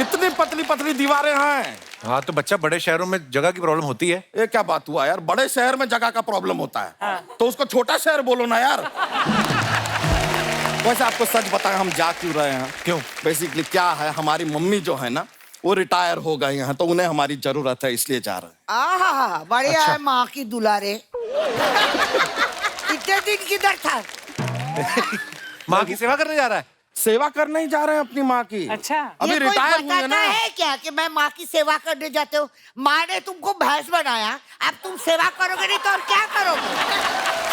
इतनी पतली पतली दीवारें हैं। हाँ तो बच्चा, बड़े शहरों में जगह की प्रॉब्लम होती है। ये क्या बात हुआ यार, बड़े शहर में जगह का प्रॉब्लम होता है तो उसको छोटा शहर बोलो ना यार। वैसे आपको सच बताएं, हम जा क्यों रहे हैं? क्यों? बेसिकली क्या है, हमारी मम्मी जो है ना, वो रिटायर हो गई हैं, तो उन्हें हमारी जरूरत है, इसलिए जा रहे हैं। आहा, बढ़िया है माँ की दुलारे। इतने दिन किधर था? माँ की सेवा करने जा रहा है। सेवा करने ही जा रहे हैं अपनी माँ की। अच्छा। अभी ये कोई रिटायर हुई है बताता ना। है क्या कि मैं माँ की सेवा करने जाते हो? माँ ने तुमको भैंस बनाया, अब तुम सेवा करोगे नहीं तो और क्या करोगे?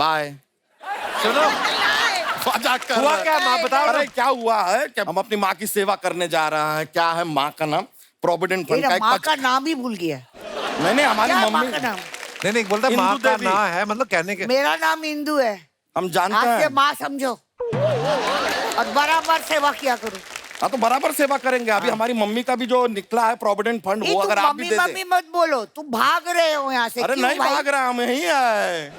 बाय। सुनो, मजाक कर हुआ रहा है। क्या, माँ बताओ ना। अरे क्या हुआ है कि हम अपनी माँ की सेवा करने जा रहे हैं। क्या है माँ का नाम? प्रोविडेंट फंड मेरा का एक माँ का नाम ही भूल गया। नहीं हमारी क्या माँ मम्मी। का नाम? नहीं बोलता इंदु माँ का देवी। ना है, मतलब कहने के। मेरा नाम इंदु है। हम जानते आज से हैं। माँ समझो और बराबर सेवा किया करो। हाँ तो बराबर सेवा करेंगे। अभी हमारी मम्मी का भी जो निकला है प्रोविडेंट फंड, वो तुम अगर आप भी मम्मी दे मम्मी दें। मत बोलो, तुम भाग रहे हो यहाँ से। अरे क्यों नहीं भाई? भाग रहा, हम यही है।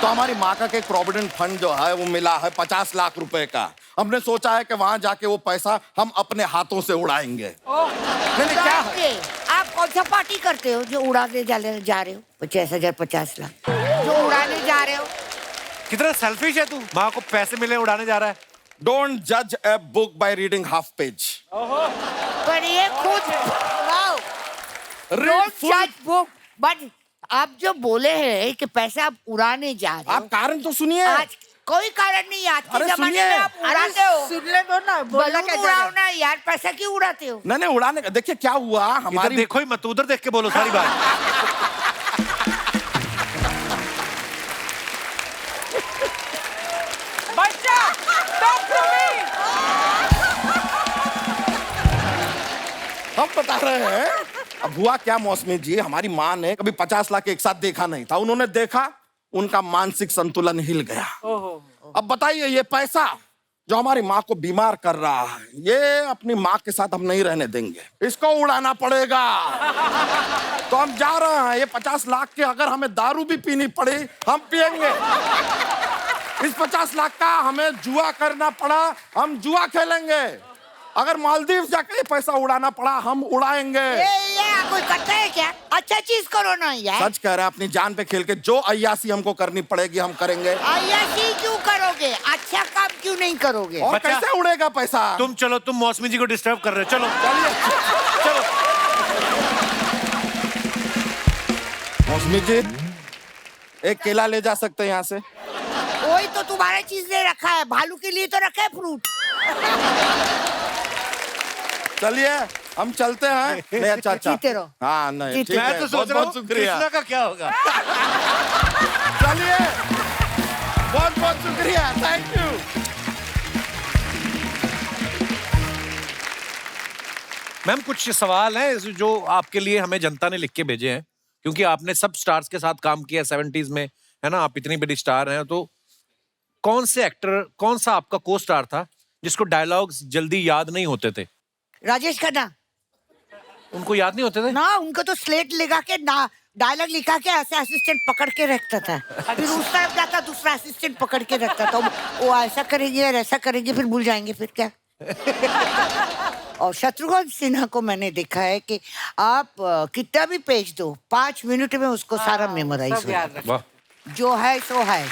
तो हमारी माँ का एक प्रोविडेंट फंड जो है वो मिला है 50 लाख रुपए का। हमने सोचा है कि वहां जाके वो पैसा हम अपने हाथों से उड़ाएंगे। नहीं क्या है? जाके, आप कौन सा पार्टी करते हो जो उड़ाने जा रहे हो? 50,000 50 लाख जो उड़ाने जा रहे हो? कितना सेल्फिश है तू, माँ को पैसे मिले उड़ाने जा रहा है। डोंट जज a book by reading half page. पर ये खुद रीड डोंट फुल। जज बुक, बट आप जो बोले हैं कि पैसा आप उड़ाने जा रहे आप हो, कारण तो सुनिए। आज कोई कारण नहीं। आज के अरे जमाने सुनिए। में आप उड़ाते हो। सुन ले दो ना, बोला बलून क्या जा उड़ाओ रहा है? ना यार, पैसा क्यों उड़ाते हो? नहीं उड़ाने का देखिए क्या हुआ इधर हमारी। देखो ही मत, उधर देख के बोलो सारी बात। बच्चा, talk to me. हम बता रहे हैं। अब हुआ क्या मौसमी जी, हमारी माँ ने कभी 50 लाख एक साथ देखा नहीं था। उन्होंने देखा, उनका मानसिक संतुलन हिल गया। अब बताइए ये पैसा जो हमारी माँ को बीमार कर रहा है, ये अपनी माँ के साथ हम नहीं रहने देंगे, इसको उड़ाना पड़ेगा। तो हम जा रहे हैं। ये 50 लाख के अगर हमें दारू भी पीनी पड़े हम पिएंगे। इस 50 लाख का हमें जुआ करना पड़ा हम जुआ खेलेंगे। अगर मालदीव जाके ये पैसा उड़ाना पड़ा हम उड़ाएंगे। ये कोई करता है क्या? अच्छा चीज करो ना यार। सच कह रहा है, अपनी जान पे खेल के जो अय्यासी हमको करनी पड़ेगी हम करेंगे। ऐसी क्यों करोगे? अच्छा काम क्यों नहीं करोगे? और बच्चा- कैसे उड़ेगा पैसा? तुम चलो, तुम मौसमी जी को डिस्टर्ब कर रहे हो। चलो चलिए चलो। मौसमी जी एक केला ले जा सकते हैं यहाँ से? वही तो तुम्हारा चीज ले रखा है, भालू के लिए तो रखा है फ्रूट। चलिए हम चलते हैं। नहीं अच्छा जीते रहो। हाँ नहीं जीते ठीक रहो। है, मैं तो सोच बहुत रहा बहुत हूँ शुक्रिया। कृष्णा का क्या होगा। चलिए बहुत बहुत शुक्रिया, थैंक यू। मैम कुछ सवाल हैं जो आपके लिए हमें जनता ने लिख के भेजे हैं, क्योंकि आपने सब स्टार्स के साथ काम किया 70s में, है ना, आप इतनी बड़ी स्टार हैं। तो कौन से एक्टर, कौन सा आपका को स्टार था जिसको डायलॉग्स जल्दी याद नहीं होते थे? राजेश खन्ना उनको याद नहीं होते थे? ना, उनको तो स्लेट लगा के ना डायलॉग लिखा के ऐसे असिस्टेंट पकड़ के रखता था। फिर उस तरफ जाता, दूसरा असिस्टेंट पकड़ के रखता था। वो ऐसा करेंगे और ऐसा करेंगे, फिर भूल जाएंगे, फिर क्या। और शत्रुघ्न सिन्हा को मैंने देखा है कि आप कितना भी पेज दो, 5 मिनट में उसको सारा मेमोराइज सब हो याद जाता है। रखो। वाह। जो है सो है।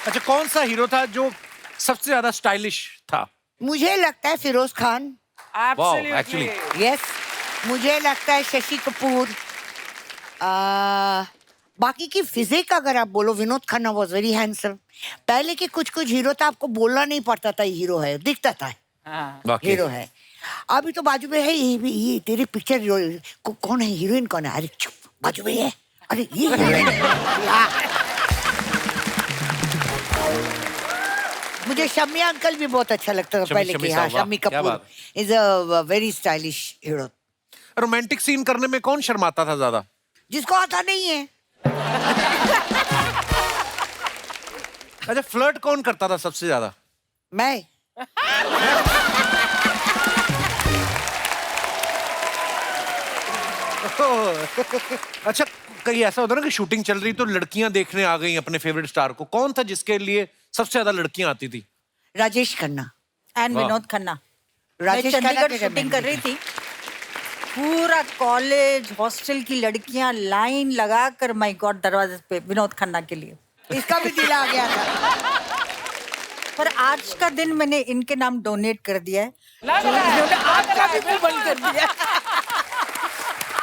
अच्छा, कौन सा हीरो था जो सबसे ज्यादा स्टाइलिश था? मुझे लगता है Firoz Khan. Absolutely. actually. Yes, मुझे लगता है शशि कपूर। बाकी की फिजिक अगर आप बोलो, Vinod Khanna was very handsome. पहले के कुछ कुछ हीरो था, आपको बोलना नहीं पड़ता था, हीरो है, दिखता था हाँ। वाकई। हीरो है। अभी तो बाजू में है ये तेरी पिक्चर कौन है, हीरोइन कौन है? अरे चुप, बाजू में है। अरे ये मुझे शम्मी अंकल भी बहुत अच्छा लगता था पहले शम्मी की। साहब, हाँ, वाह, शम्मी क्या कपूर बात। Is a very stylish hero. Romantic scene करने में कौन शर्माता था ज्यादा? जिसको आता नहीं है। अच्छा, फ्लर्ट कौन करता था सबसे ज्यादा? मैं। अच्छा, कहीं ऐसा होता ना कि शूटिंग चल रही तो लड़कियां देखने आ गई अपने फेवरेट स्टार को, कौन था जिसके लिए सबसे ज्यादा लड़कियां आती थी? राजेश खन्ना। एंड वाह। विनोद खन्ना। मैं राजेश खन्ना चंडीगढ़ के शूटिंग जमाने कर रही थी, पूरा कॉलेज हॉस्टल की लड़कियां लाइन लगाकर, माय गॉड, दरवाजे पे विनोद खन्ना के लिए। इसका भी दिल आ गया था। पर आज का दिन मैंने इनके नाम डोनेट कर दिया है। लग रहा है, इन्होंने लग आपका रहा भी है, मुंह बंद कर दिया।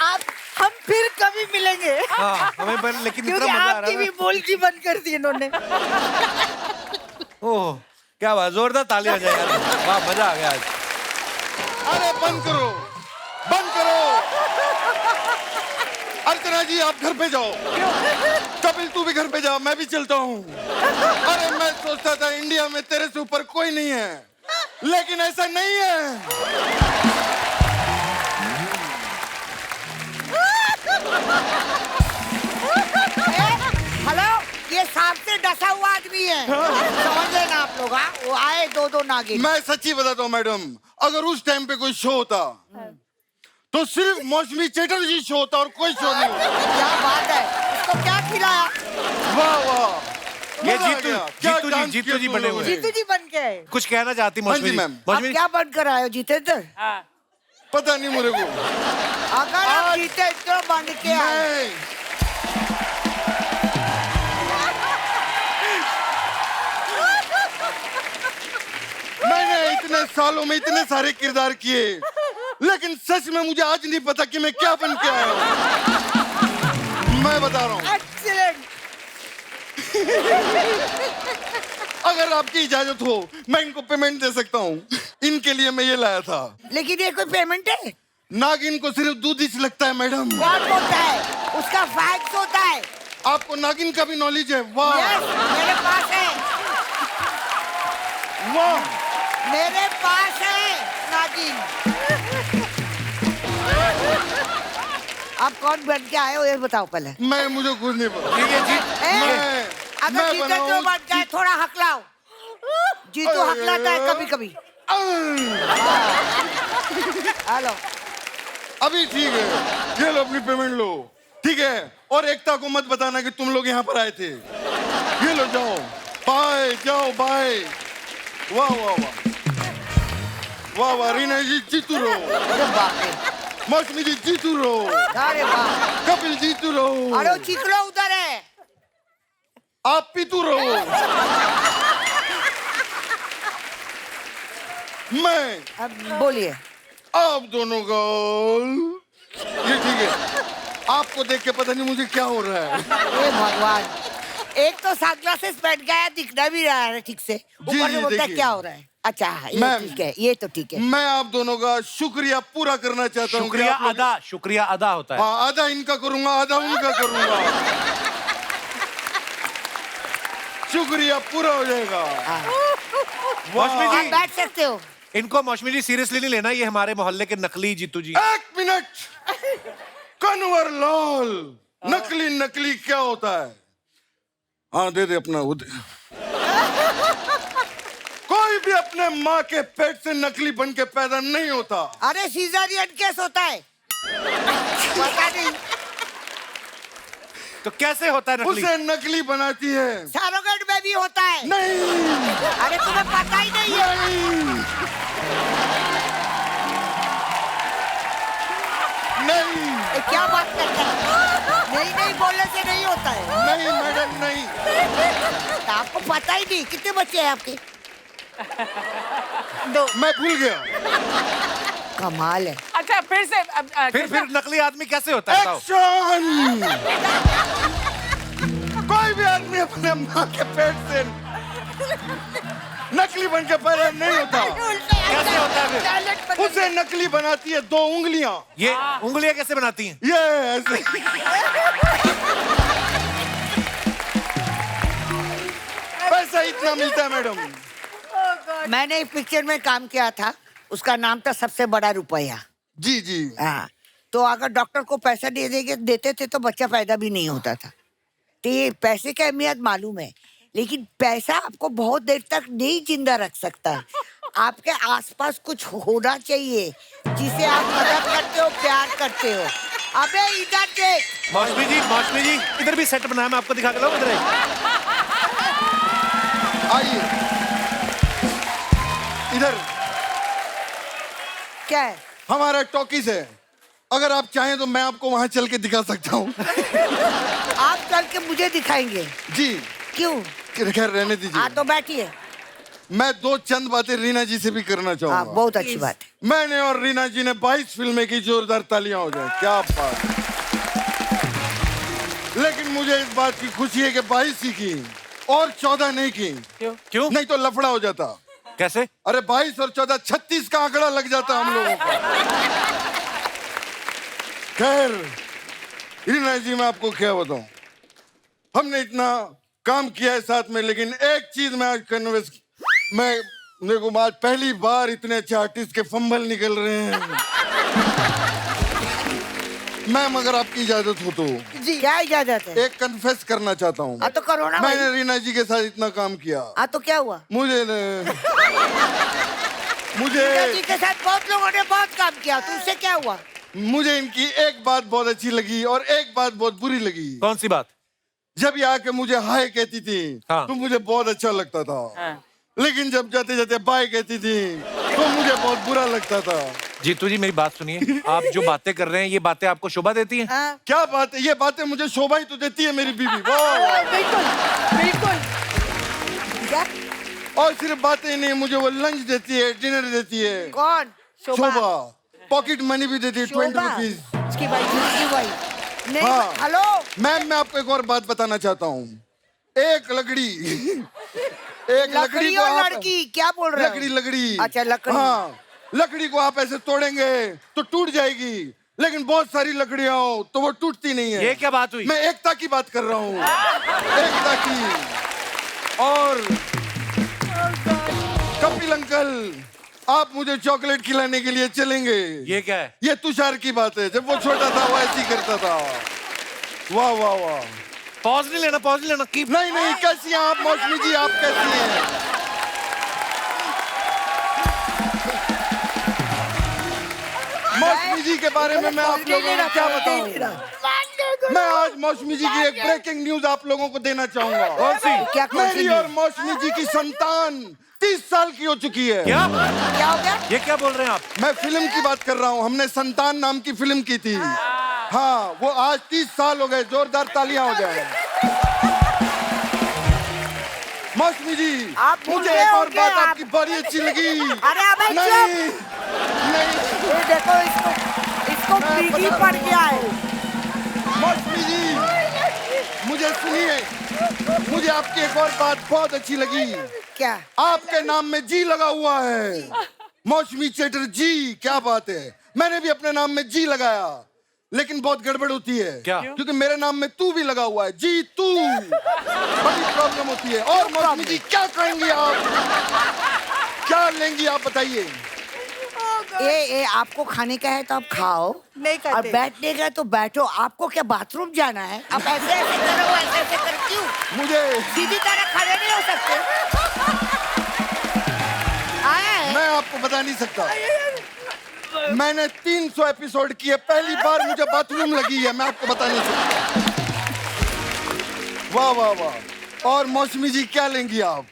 आप हम फिर कभी मिलेंगे, हाँ, हमें पर लेकिन क्योंकि इतना मजा आ आपकी रहा भी बोलती बंद कर दी इन्होंने। ओह क्या बात, जोरदार तालियां बजाएं यार, वाह मजा आ गया आज। अरे बंद करो, बंद करो। अरे तेरा रीना जी आप घर पे जाओ। कपिल तू भी घर पे जा, मैं भी चलता हूँ। अरे मैं सोचता था इंडिया में तेरे से ऊपर कोई नहीं है, लेकिन ऐसा नहीं है। हेलो, ये सांप से डसा हुआ आदमी है, समझ लेना आप लोग। हाँ, वो आए दो नागिन। मैं सच्ची बताता हूँ मैडम, अगर उस टाइम पे कोई शो होता तो सिर्फ मौसमी चटर्जी शो होता और कोई शो नहीं होता। क्या बात है, इसको क्या खिलाया? वाह वाह, ये मजा आ गया। क्या डांस जीतू किया जी तुम बने लोगों हुए ने। हैं। जीतू जी बन के आए। कुछ कहना चाहती हाँ जी, मौसमी जी? मैम। आप मौसमी जी, क्या बन कर आए हो जितेंद्र? हाँ. पता नहीं मेरे को। अगर आप जितेंद्र बन के आए, मैं मैंने इतने सालों में इतने सारे किरदार किए, लेकिन सच में मुझे आज नहीं पता कि मैं क्या बन के आया हूँ। मैं बता रहा हूँ, एक्सीलेंट। अगर आपकी इजाजत हो मैं इनको पेमेंट दे सकता हूँ। इनके लिए मैं ये लाया था। लेकिन ये कोई पेमेंट है? नागिन को सिर्फ दूध ही लगता है मैडम। कौन होता है? उसका फैक्ट होता है। आपको नागिन का भी नॉलेज है? वाह यस, मेरे पास है, वाह। मेरे पास है नागिन। आप कौन बन के आए हो ये बताओ पहले। मैं मुझे खुद नहीं पता। ये जी अगर जितेंद्र बन जाए थोड़ा हकलाओ। जीतू हकलाता है कभी कभी। हेलो, अभी ठीक है, ये लो अपनी पेमेंट लो। ठीक है, और एकता को मत बताना कि तुम लोग यहाँ पर आए थे। ये लो, जाओ बाय, जाओ बाय। वाह वाह वाह वाह वाह, रीना जी जीतू रहो, अरे बाप रे, मौसमी जी जीतू रहो, अरे बाप, कपिल जीतू रहो, अरे वो चिकलो उधर है। आप पीतू रहो। मैं अब बोलिए। आप दोनों का ये ठीक है। आपको देख के पता नहीं मुझे क्या हो रहा है। हे भगवान, एक तो सनग्लासेस पहन गया, दिखना भी रहा है ठीक से, ऊपर से बोलता है देखिए। क्या हो रहा है। अच्छा ये मैम, ठीक है, ये तो ठीक है। मैं आप दोनों का शुक्रिया पूरा करना चाहता हूँ। शुक्रिया अदा होता है। हाँ, आधा इनका करूंगा, आधा उनका करूंगा। शुक्रिया पूरा हो जाएगा। मौसमी आप जी, बैठ सकते हो। इनको मौसमी जी सीरियसली नहीं लेना, ये हमारे मोहल्ले के नकली जीतू जी। एक मिनट, कन्वर लाल, नकली नकली क्या होता है? हाँ दे दे अपना वो दे। कोई भी अपने माँ के पेट से नकली बन के पैदा नहीं होता। अरे सीजरियन केस होता है, पता नहीं। तो कैसे होता है नकली? उसे नकली बनाती है। सरोगेट में भी होता है। नहीं अरे तुम्हें पता ही नहीं है। नहीं ये क्या बात करते हैं? नहीं नहीं बोलने से नहीं होता है। नहीं मैडम नहीं। आपको पता ही नहीं। कितने बच्चे हैं आपके? मैं भूल गया। कमाल है। अच्छा फिर से फिर नकली आदमी कैसे होता है बताओ? एक्शन। कोई भी आदमी अपने माँ के पेट से नकली बन के पैदा नहीं होता। कैसे होता है फिर? उसे नकली बनाती है दो उंगलियां। ये उंगलियां कैसे बनाती हैं? ये ऐसे। पैसा इतना मिलता है मैडम। मैंने एक पिक्चर में काम किया था, उसका नाम था सबसे बड़ा रुपया। जी जी। हाँ, तो अगर डॉक्टर को पैसा देते थे तो बच्चा पैदा भी नहीं होता था। तो ये पैसे की अहमियत मालूम है, लेकिन पैसा आपको बहुत देर तक नहीं जिंदा रख सकता है। आपके आसपास कुछ होना चाहिए जिसे आप मदद करते हो, प्यार करते हो। अबे इधर देख। मौसमी जी इधर भी सेट बनाया, मैं आपको दिखा के लाऊं इधर। आइए इधर, क्या है? हमारा टॉकीज है। अगर आप चाहें तो मैं आपको वहां चल के दिखा सकता हूँ। आप चल के मुझे दिखाएंगे? जी। क्यों? खैर रहने दीजिए। हाँ तो बैठिए। मैं दो चंद बातें रीना जी से भी करना हाँ, चाहूंगा। बहुत अच्छी बात है। मैंने और रीना जी ने 22 फिल्में की, जोरदार तालियां हो जाए। क्या बात। लेकिन मुझे इस बात की खुशी है कि 22 ही की और 14 नहीं की। क्यों? नहीं तो लफड़ा हो जाता। कैसे? अरे 22 और 14 36 का आंकड़ा लग जाता हम लोगों को। खैर रीना जी मैं आपको क्या बताऊं, हमने इतना काम किया है साथ में, लेकिन एक चीज मैं आज कन्विंस, मैं मेरे को आज पहली बार इतने अच्छे आर्टिस्ट के फंबल निकल रहे हैं। मैम अगर आपकी इजाजत हो तो जी क्या इजाजत है? एक कन्फेस करना चाहता हूँ। हाँ तो करो ना भाई। मैंने रीना जी के साथ इतना काम किया, हाँ तो क्या हुआ? मुझे रीना जी के साथ बहुत लोगों ने बहुत काम किया, तो उससे क्या हुआ? मुझे इनकी एक बात बहुत अच्छी लगी और एक बात बहुत बुरी लगी। कौन सी बात? जब ये आके मुझे हाय कहती थी हाँ। तो मुझे बहुत अच्छा लगता था, हाँ. लेकिन जब जाते जाते बाय कहती थी तो मुझे बहुत बुरा लगता था। जीतू जी मेरी बात सुनिए, आप जो बातें कर रहे हैं ये बातें आपको शोभा देती हैं? हाँ? क्या बात है, ये बातें मुझे शोभा ही तो देती है मेरी बीवी। वाह! बिल्कुल बिल्कुल। क्या? और सिर्फ बातें ही नहीं, मुझे वो लंच देती है, डिनर देती है। कौन? शोभा पॉकेट मनी भी देती है, 20 रुपीज। उसकी भाई दूसरी भाई नहीं। हाँ। हेलो मैम मैं आपको एक और बात बताना चाहता हूँ। एक लकड़ी एक लकड़ी लकड़ी को और आप, लड़की क्या बोल रहे हो? लकड़ी अच्छा लकड़ी। हाँ, लकड़ी को आप ऐसे तोड़ेंगे तो टूट जाएगी, लेकिन बहुत सारी लकड़ियां हो तो वो टूटती नहीं है। ये क्या बात हुई? मैं एकता की बात कर रहा हूँ, एकता की। और कपिल अंकल आप मुझे चॉकलेट खिलाने के लिए चलेंगे? ये क्या है? ये तुषार की बात है, जब वो छोटा था वो ऐसी करता था। वाह वाह वाह। पॉज नहीं लेना, पॉज नहीं लेना। कीप। नहीं नहीं, कैसी हैं आप मौसमी जी, आप कैसी हैं? मौसमी जी के बारे में मैं आप लोगों को क्या बताऊं? मैं आज मौसमी जी की एक ब्रेकिंग न्यूज आप लोगों को देना चाहूंगा। कौन सी? क्या कौन सी मेरी और मौसमी जी की संतान 30 साल की हो चुकी है। क्या? क्या हो गया? ये क्या बोल रहे हैं आप? मैं फिल्म की बात कर रहा हूँ, हमने संतान नाम की फिल्म की थी। हाँ, वो आज 30 साल हो गए, जोरदार तालियां हो जाए। मौसमी जी आप मुझे भूल एक गए और होंगे बात आप। आपकी बड़ी अच्छी लगी। अरे अबे नहीं नहीं, ये देखो इसको मैं पीगी बता- पड़ गया है। मौसमी जी मुझे सुनिए, मुझे आपकी एक और बात बहुत अच्छी लगी। क्या? आपके नाम में जी लगा हुआ है, मौसमी चटर्जी। क्या बात है, मैंने भी अपने नाम में जी लगाया, लेकिन बहुत गड़बड़ होती है। क्या? क्योंकि मेरे नाम में तू भी लगा हुआ है, जी तू। बड़ी प्रॉब्लम होती है। और मौसमी जी क्या कहेंगी आप, क्या लेंगी आप बताइए? ये आपको खाने का है तो आप खाओ, नहीं और खाते। बैठने का है तो बैठो। आपको क्या बाथरूम जाना है? आप ऐसे ऐसे करो, ऐसे ऐसे कर, क्यों मुझे, सीधी तरह खड़े नहीं हो सकते? आए? मैं आपको बता नहीं सकता, मैंने 300 एपिसोड किए, पहली बार मुझे बाथरूम लगी है, मैं आपको बता नहीं सकता। वाह वाह वाह। और मौसमी जी क्या लेंगी आप?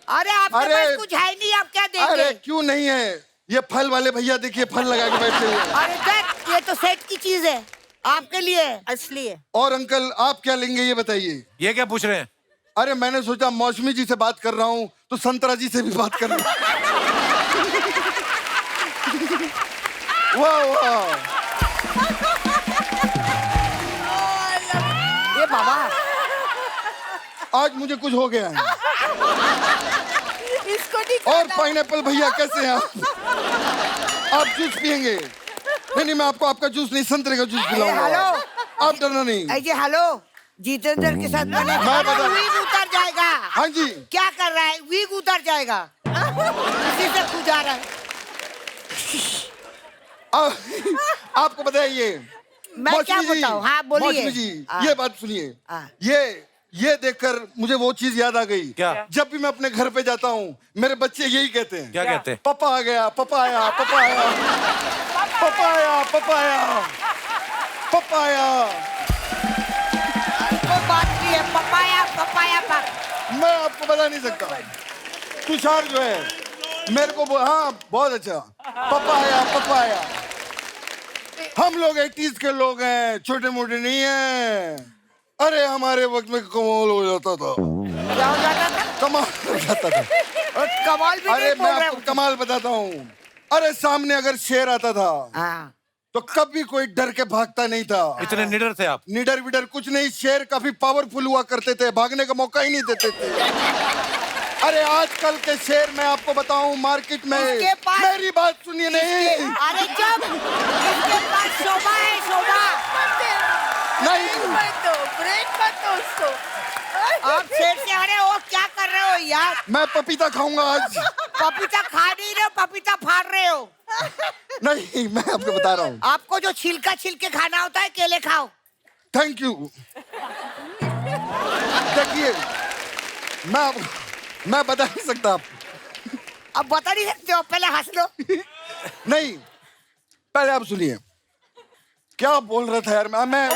अरे आपके अरे- पास कुछ है नहीं, आप क्या अरे देंगे? क्यों नहीं है, ये फल वाले भैया देखिए फल लगा के बैठे हुए हैं। अरे देख, ये तो सेट की चीज है, आपके लिए असली है। और अंकल आप क्या लेंगे ये बताइए? ये क्या पूछ रहे हैं? अरे मैंने सोचा मौसमी जी से बात कर रहा हूँ तो संतरा जी से भी बात कर रहा हूँ। वाह वाह। ये बाबा आज मुझे कुछ हो गया है। इसको नहीं और खाना। पाइनएप्पल भैया कैसे हैं आप जूस पियेंगे? नहीं नहीं, मैं आपको आपका जूस नहीं, संतरे का जूस पिलाऊंगा। हेलो। आप डरना नहीं। ऐसे हेलो, जितेंद्र के साथ मैंने मैं बता- वीग उतर जाएगा। हाँ जी, क्या कर रहा है? वीग उतर जाएगा, इसी से खुजा रहा है। आपको बताइए मैं क्या मौसमी जी, बताऊं? हाँ, बोलिए। मौसमी जी हाँ। ये बात सुनिए, हाँ। ये देखकर मुझे वो चीज याद आ गई। क्या? जब भी मैं अपने घर पे जाता हूँ मेरे बच्चे यही कहते हैं, क्या कहते हैं? पापा आ गया, पापा आया, पापा आया, पापा आया, पापा आया, पापा आया। कोई बात नहीं है, पपाया पपाया मैं आपको बता नहीं सकता, तुषार जो है मेरे को हाँ बहुत अच्छा, पापा आया, पापा आया। हम लोग 80s के लोग हैं, छोटे मोटे नहीं हैं। अरे हमारे वक्त में कमाल हो जाता था, क्या हो जाता था? कमाल हो जाता था। और कमाल भी अरे नहीं मैं बोल रहे आपको हो। कमाल बताता हूँ, अरे सामने अगर शेर आता था हाँ। तो कभी कोई डर के भागता नहीं था। इतने निडर थे आप? निडर विडर कुछ नहीं, शेर काफी पावरफुल हुआ करते थे, भागने का मौका ही नहीं देते थे। अरे आजकल के शेर मैं आपको बताऊं मार्केट में, इसके पास- मेरी बात सुनिए नहीं, अरे चुप, इसके पास शोभा है, शोभा। नहीं ब्रेक मत दो उसको। आप शेर से अरे हो, क्या कर रहे हो यार? मैं पपीता खाऊंगा आज। पपीता खा नहीं रहे हो, पपीता फाड़ रहे हो। नहीं, मैं आपको बता रहा हूँ। आपको जो छिलका छिलके खाना होता है, केले खाओ। Thank you. देखिए, मैं बता नहीं सकता आप। अब बता नहीं सकते हो, पहले हंस लो। नहीं, पहले आप सुनिए। क्या बोल रहा था यार मैं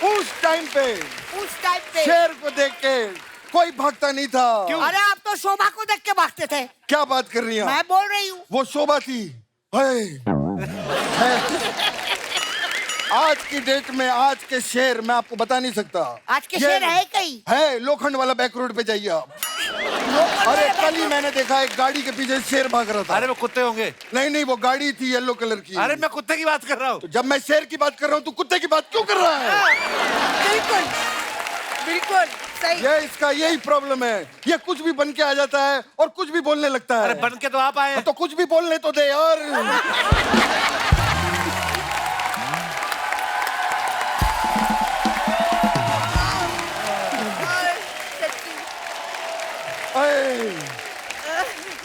उस टाइम पे शेर को देख के कोई भागता नहीं था। अरे आप तो शोभा को देख के भागते थे। क्या बात कर रही हैं मैं आप? बोल रही हूँ। वो शोभा थी। आज की डेट में आज के शेर मैं आपको बता नहीं सकता। आज के ये शेर है कहीं? है, लोखंड वाला बैक रोड पे जाइए आप। अरे कल ही मैंने देखा एक गाड़ी के पीछे शेर भाग रहा था। अरे वो कुत्ते होंगे। नहीं, वो गाड़ी थी येलो कलर की। अरे मैं कुत्ते की बात कर रहा हूँ। तो जब मैं शेर की बात कर रहा हूँ तो कुत्ते की बात क्यों कर रहा है? बिल्कुल बिल्कुल सही। ये इसका यही प्रॉब्लम है। ये कुछ भी बन के आ जाता है और कुछ भी बोलने लगता है। अरे बन के तो आप आए हैं। तो कुछ भी बोलने तो दे यार।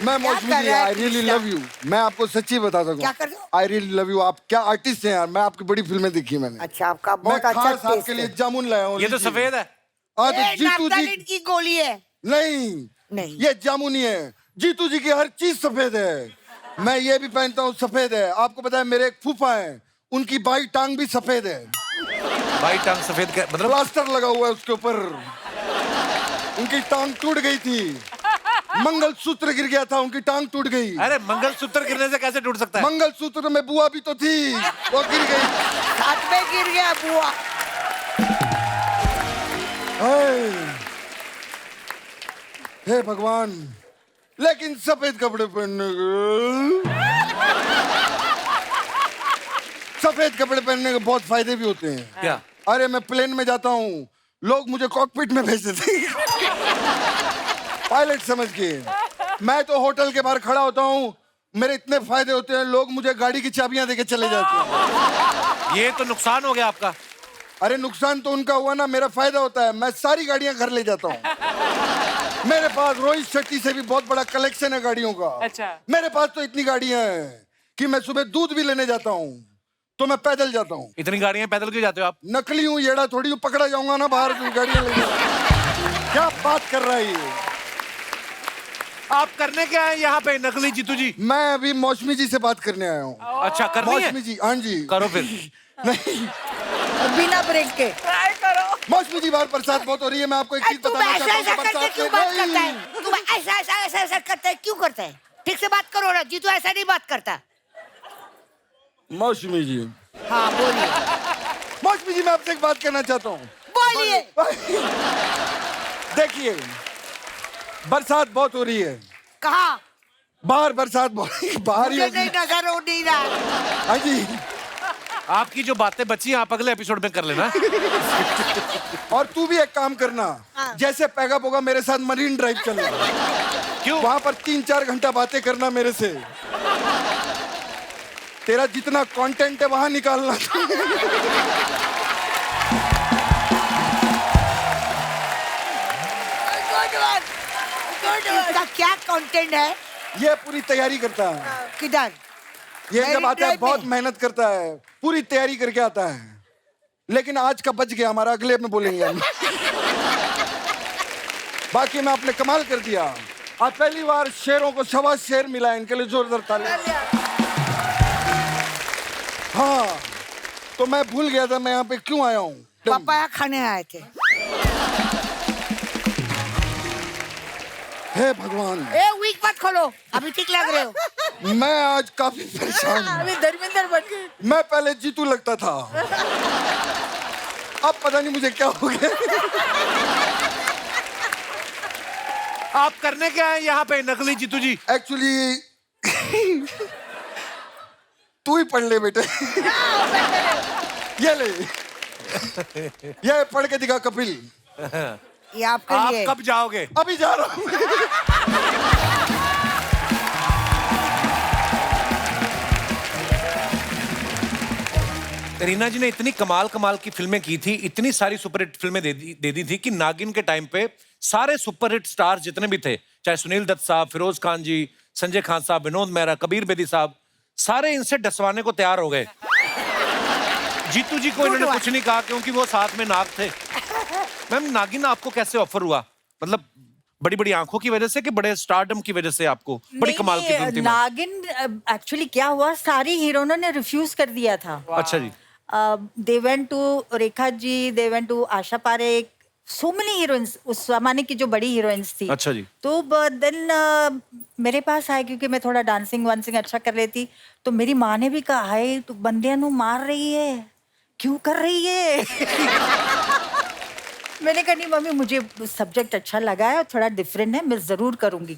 मैं मौसमी कर जी, रहा है I really Krishna? Love you. मैं आपको सच्ची बताता क्या हूँ, कर रहे हो? I really love you. आप क्या आर्टिस्ट हैं यार। मैं आपकी बड़ी फिल्में देखी मैंने। अच्छा, आपका मैं बहुत अच्छा खास आपके टेस्ट लिए है। जामुन लाया हूँ। ये तो लीजिए। सफेद है। हाँ, तो ये जीतू जी नाफ्तालिन की गोली है। नहीं, नहीं। ये जामुन ही है। जीतू जी की हर चीज सफेद है। मैं ये भी पहनता हूँ, सफेद है। आपको पता है मेरे एक फूफा है, उनकी बाई टांग भी सफेद है। भाई टांग सफेद का मतलब? प्लास्टर लगा हुआ है उसके ऊपर। उनकी टांग टूट गई थी। मंगलसूत्र गिर गया था, उनकी टांग टूट गई। अरे मंगलसूत्र गिरने से कैसे टूट सकता है? मंगलसूत्र में बुआ भी तो थी, वो गिर गई। हाथ में गिर गया बुआ। हे भगवान, लेकिन सफेद कपड़े पहनने के सफेद कपड़े पहनने के बहुत फायदे भी होते हैं। क्या? अरे मैं प्लेन में जाता हूँ, लोग मुझे कॉकपिट में भेज देते हैं। पायलट समझ के। मैं तो होटल के बाहर खड़ा होता हूँ, मेरे इतने फायदे होते हैं, लोग मुझे गाड़ी की चाबियां देके चले जाते हैं। ये तो नुकसान हो गया आपका। अरे नुकसान तो उनका हुआ ना, मेरा फायदा होता है। मैं सारी गाड़ियां घर ले जाता हूँ। मेरे पास रोहित शेट्टी से भी बहुत बड़ा कलेक्शन है गाड़ियों का। अच्छा। मेरे पास तो इतनी गाड़ियां हैं कि मैं सुबह दूध भी लेने जाता हूँ तो मैं पैदल जाता हूँ। इतनी गाड़ियां पैदल क्यों जाते हो आप? नकली हूँ, येड़ा थोड़ी हूँ, पकड़ा जाऊंगा ना बाहर गाड़ियां लेके। क्या बात कर रहा है ये? आप करने क्या है यहाँ पे नकली जीतू जी? मैं अभी मौसमी जी से बात करने आया हूँ। अच्छा करनी है? मौसमी जी, हाँ जी। करो फिर। नहीं, बिना ब्रेक के। ट्राई करो। मौसमी जी बाहर बरसात बहुत हो रही है। मैं आपको एक चीज तुम बताना ऐसा चाहता ऐसा हूँ। करते बरसात क्यों में बात करता नहीं। है? तुम ऐसा करता है, क्यों करता है? ठीक से बात करो ना। जीतू ऐसा नहीं बात करता। मौसमी जी, हाँ बोलिए। मौसमी जी, मैं आपसे एक बात करना चाहता हूँ। बोलिए। देखिए, बरसात बहुत हो रही है। कहाँ? बाहर बरसात बहुत बाहर ही मुझे होगी। नहीं नजर हो नहीं रहा। हाँ जी। आपकी जो बातें बची हैं आप अगले एपिसोड में कर लेना। और तू भी एक काम करना, जैसे पैगा पोगा मेरे साथ मरीन ड्राइव चलना। क्यों? वहां पर 3-4 घंटा बातें करना मेरे से। तेरा जितना कंटेंट है वहां निकालना। इसका क्या कंटेंट है? ये पूरी तैयारी करता है। किधर? ये Marine जब आता है Drive बहुत में? मेहनत करता है, पूरी तैयारी करके आता है। लेकिन आज का बच गया हमारा, अगले में बोलेंगे हम। बाकी मैं आपने कमाल कर दिया। आज पहली बार शेरों को 1.25 शेर मिला है, इनके लिए जोरदार ताली। हाँ, तो मैं भूल गया था मैं यहाँ पे क्यों आया हूँ। पापाया खाने आए थे। हे भगवान, ए वीक मत खोलो, अभी ठीक लग रहे हो। मैं आज काफी परेशान हूँ। अभी धर्मेंद्र बन गए। मैं पहले जीतू लगता था, अब पता नहीं मुझे क्या हो गया। आप करने क्या है यहाँ पे नकली जीतू जी? एक्चुअली तू ही पढ़ ले बेटे। ये ले, ये पढ़ के दिखा कपिल। ये आपके आप लिए। कब जाओगे? अभी जा रहा हूँ। रीना जी ने इतनी कमाल कमाल की फिल्में की थी, इतनी सारी सुपरहिट फिल्में दे दी थी कि नागिन के टाइम पे सारे सुपरहिट स्टार जितने भी थे, चाहे सुनील दत्त साहब, फिरोज खान जी, संजय खान साहब, विनोद मेहरा, कबीर बेदी साहब, सारे इनसे डसवाने को तैयार हो गए। जीतू जी को इन्होंने कुछ नहीं कहा क्योंकि वो साथ में नाग थे। मैम, नागिन आपको कैसे ऑफर हुआ? मतलब बड़ी बड़ी आंखों की वजह से कि बड़े स्टारडम की वजह से आपको? बड़ी कमाल की फिल्म थी। नागिन एक्चुअली क्या हुआ, सारी हीरोइनों ने रिफ्यूज कर दिया था। अच्छा जी। They went to Rekha ji, they went to Asha Parekh, so many heroines उस जमाने की जो बड़ी हीरोइंस थी। अच्छा जी। तो देन मेरे पास आए क्योंकि मैं थोड़ा डांसिंग वांसिंग अच्छा कर लेती। तो मेरी माँ ने भी कहा, हाय तू बंदियां नू मार रही है, क्यों कर रही है? मैंने कहा नहीं मम्मी, मुझे सब्जेक्ट अच्छा लगा है और थोड़ा डिफरेंट है, मैं जरूर करूंगी।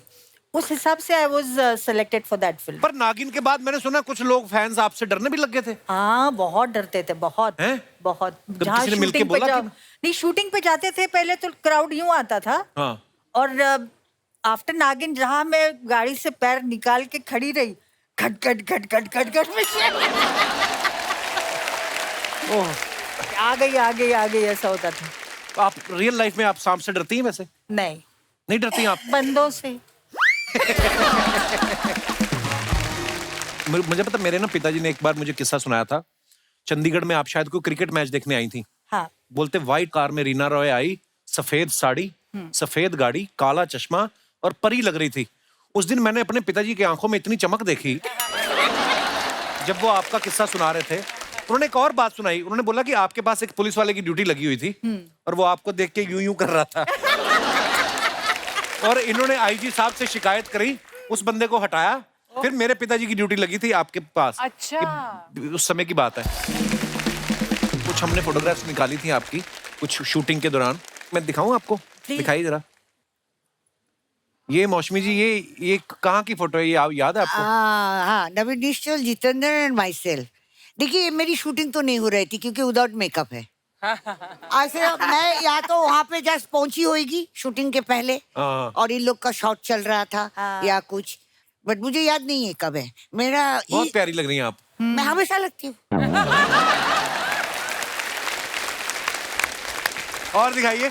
उस हिसाब से I was selected for that film. पर नागिन के बाद मैंने सुना कुछ लोग फैंस आपसे डरने भी लग गए थे। हाँ, बहुत डरते थे, बहुत हैं? बहुत। तो जहाँ किसी ने मिलके शूटिंग पे बोला कि- नहीं, शूटिंग पे जाते थे पहले तो क्राउड यूं आता था। हाँ। और आफ्टर नागिन जहाँ मैं गाड़ी से पैर निकाल के खड़ी रही, खट खट खट खट खट खट में ओह, आ गई ऐसा होता था। तो आप रियल लाइफ में आप सांप से डरती हैं वैसे? नहीं, नहीं डरती आप? बंदों से। मुझे पता, मेरे ना पिताजी ने एक बार मुझे किस्सा सुनाया था। चंडीगढ़ में आप शायद कोई क्रिकेट मैच देखने आई थी। हाँ। बोलते व्हाइट कार में रीना रॉय आई, सफेद साड़ी, सफेद गाड़ी, काला चश्मा और परी लग रही थी। उस दिन मैंने अपने पिताजी की आंखों में इतनी चमक देखी जब वो आपका किस्सा सुना रहे थे। उन्होंने एक और बात सुनाई। उन्होंने बोला कि आपके पास एक पुलिस वाले की ड्यूटी लगी हुई थी और वो आपको देख के यूं यूं कर रहा था। और इन्होंने आईजी साहब से शिकायत करी, उस बंदे को हटाया, फिर मेरे पिताजी की ड्यूटी लगी थी आपके पास। अच्छा। ये उस समय की बात है। कुछ हमने फोटोग्राफ्स निकाली थी आपकी कुछ शूटिंग के दौरान। मैं दिखाऊं आपको? दिखाइए जरा। ये मौसमी जी, ये कहाँ की फोटो है? ये याद है आपको? हाँ, नवीन निश्चल, जितेंद्र एंड माई सेल्फ। देखिए, मेरी शूटिंग तो नहीं हो रही थी क्योंकि विदाउट मेकअप है। ऐसे मैं या तो वहाँ पे जस्ट पहुंची होगी शूटिंग के पहले हाँ। और इन लोग का शॉट चल रहा था या कुछ, बट मुझे याद नहीं है कब है। मेरा बहुत प्यारी लग रही हैं आप। मैं हमेशा लगती हूँ। और दिखाइए।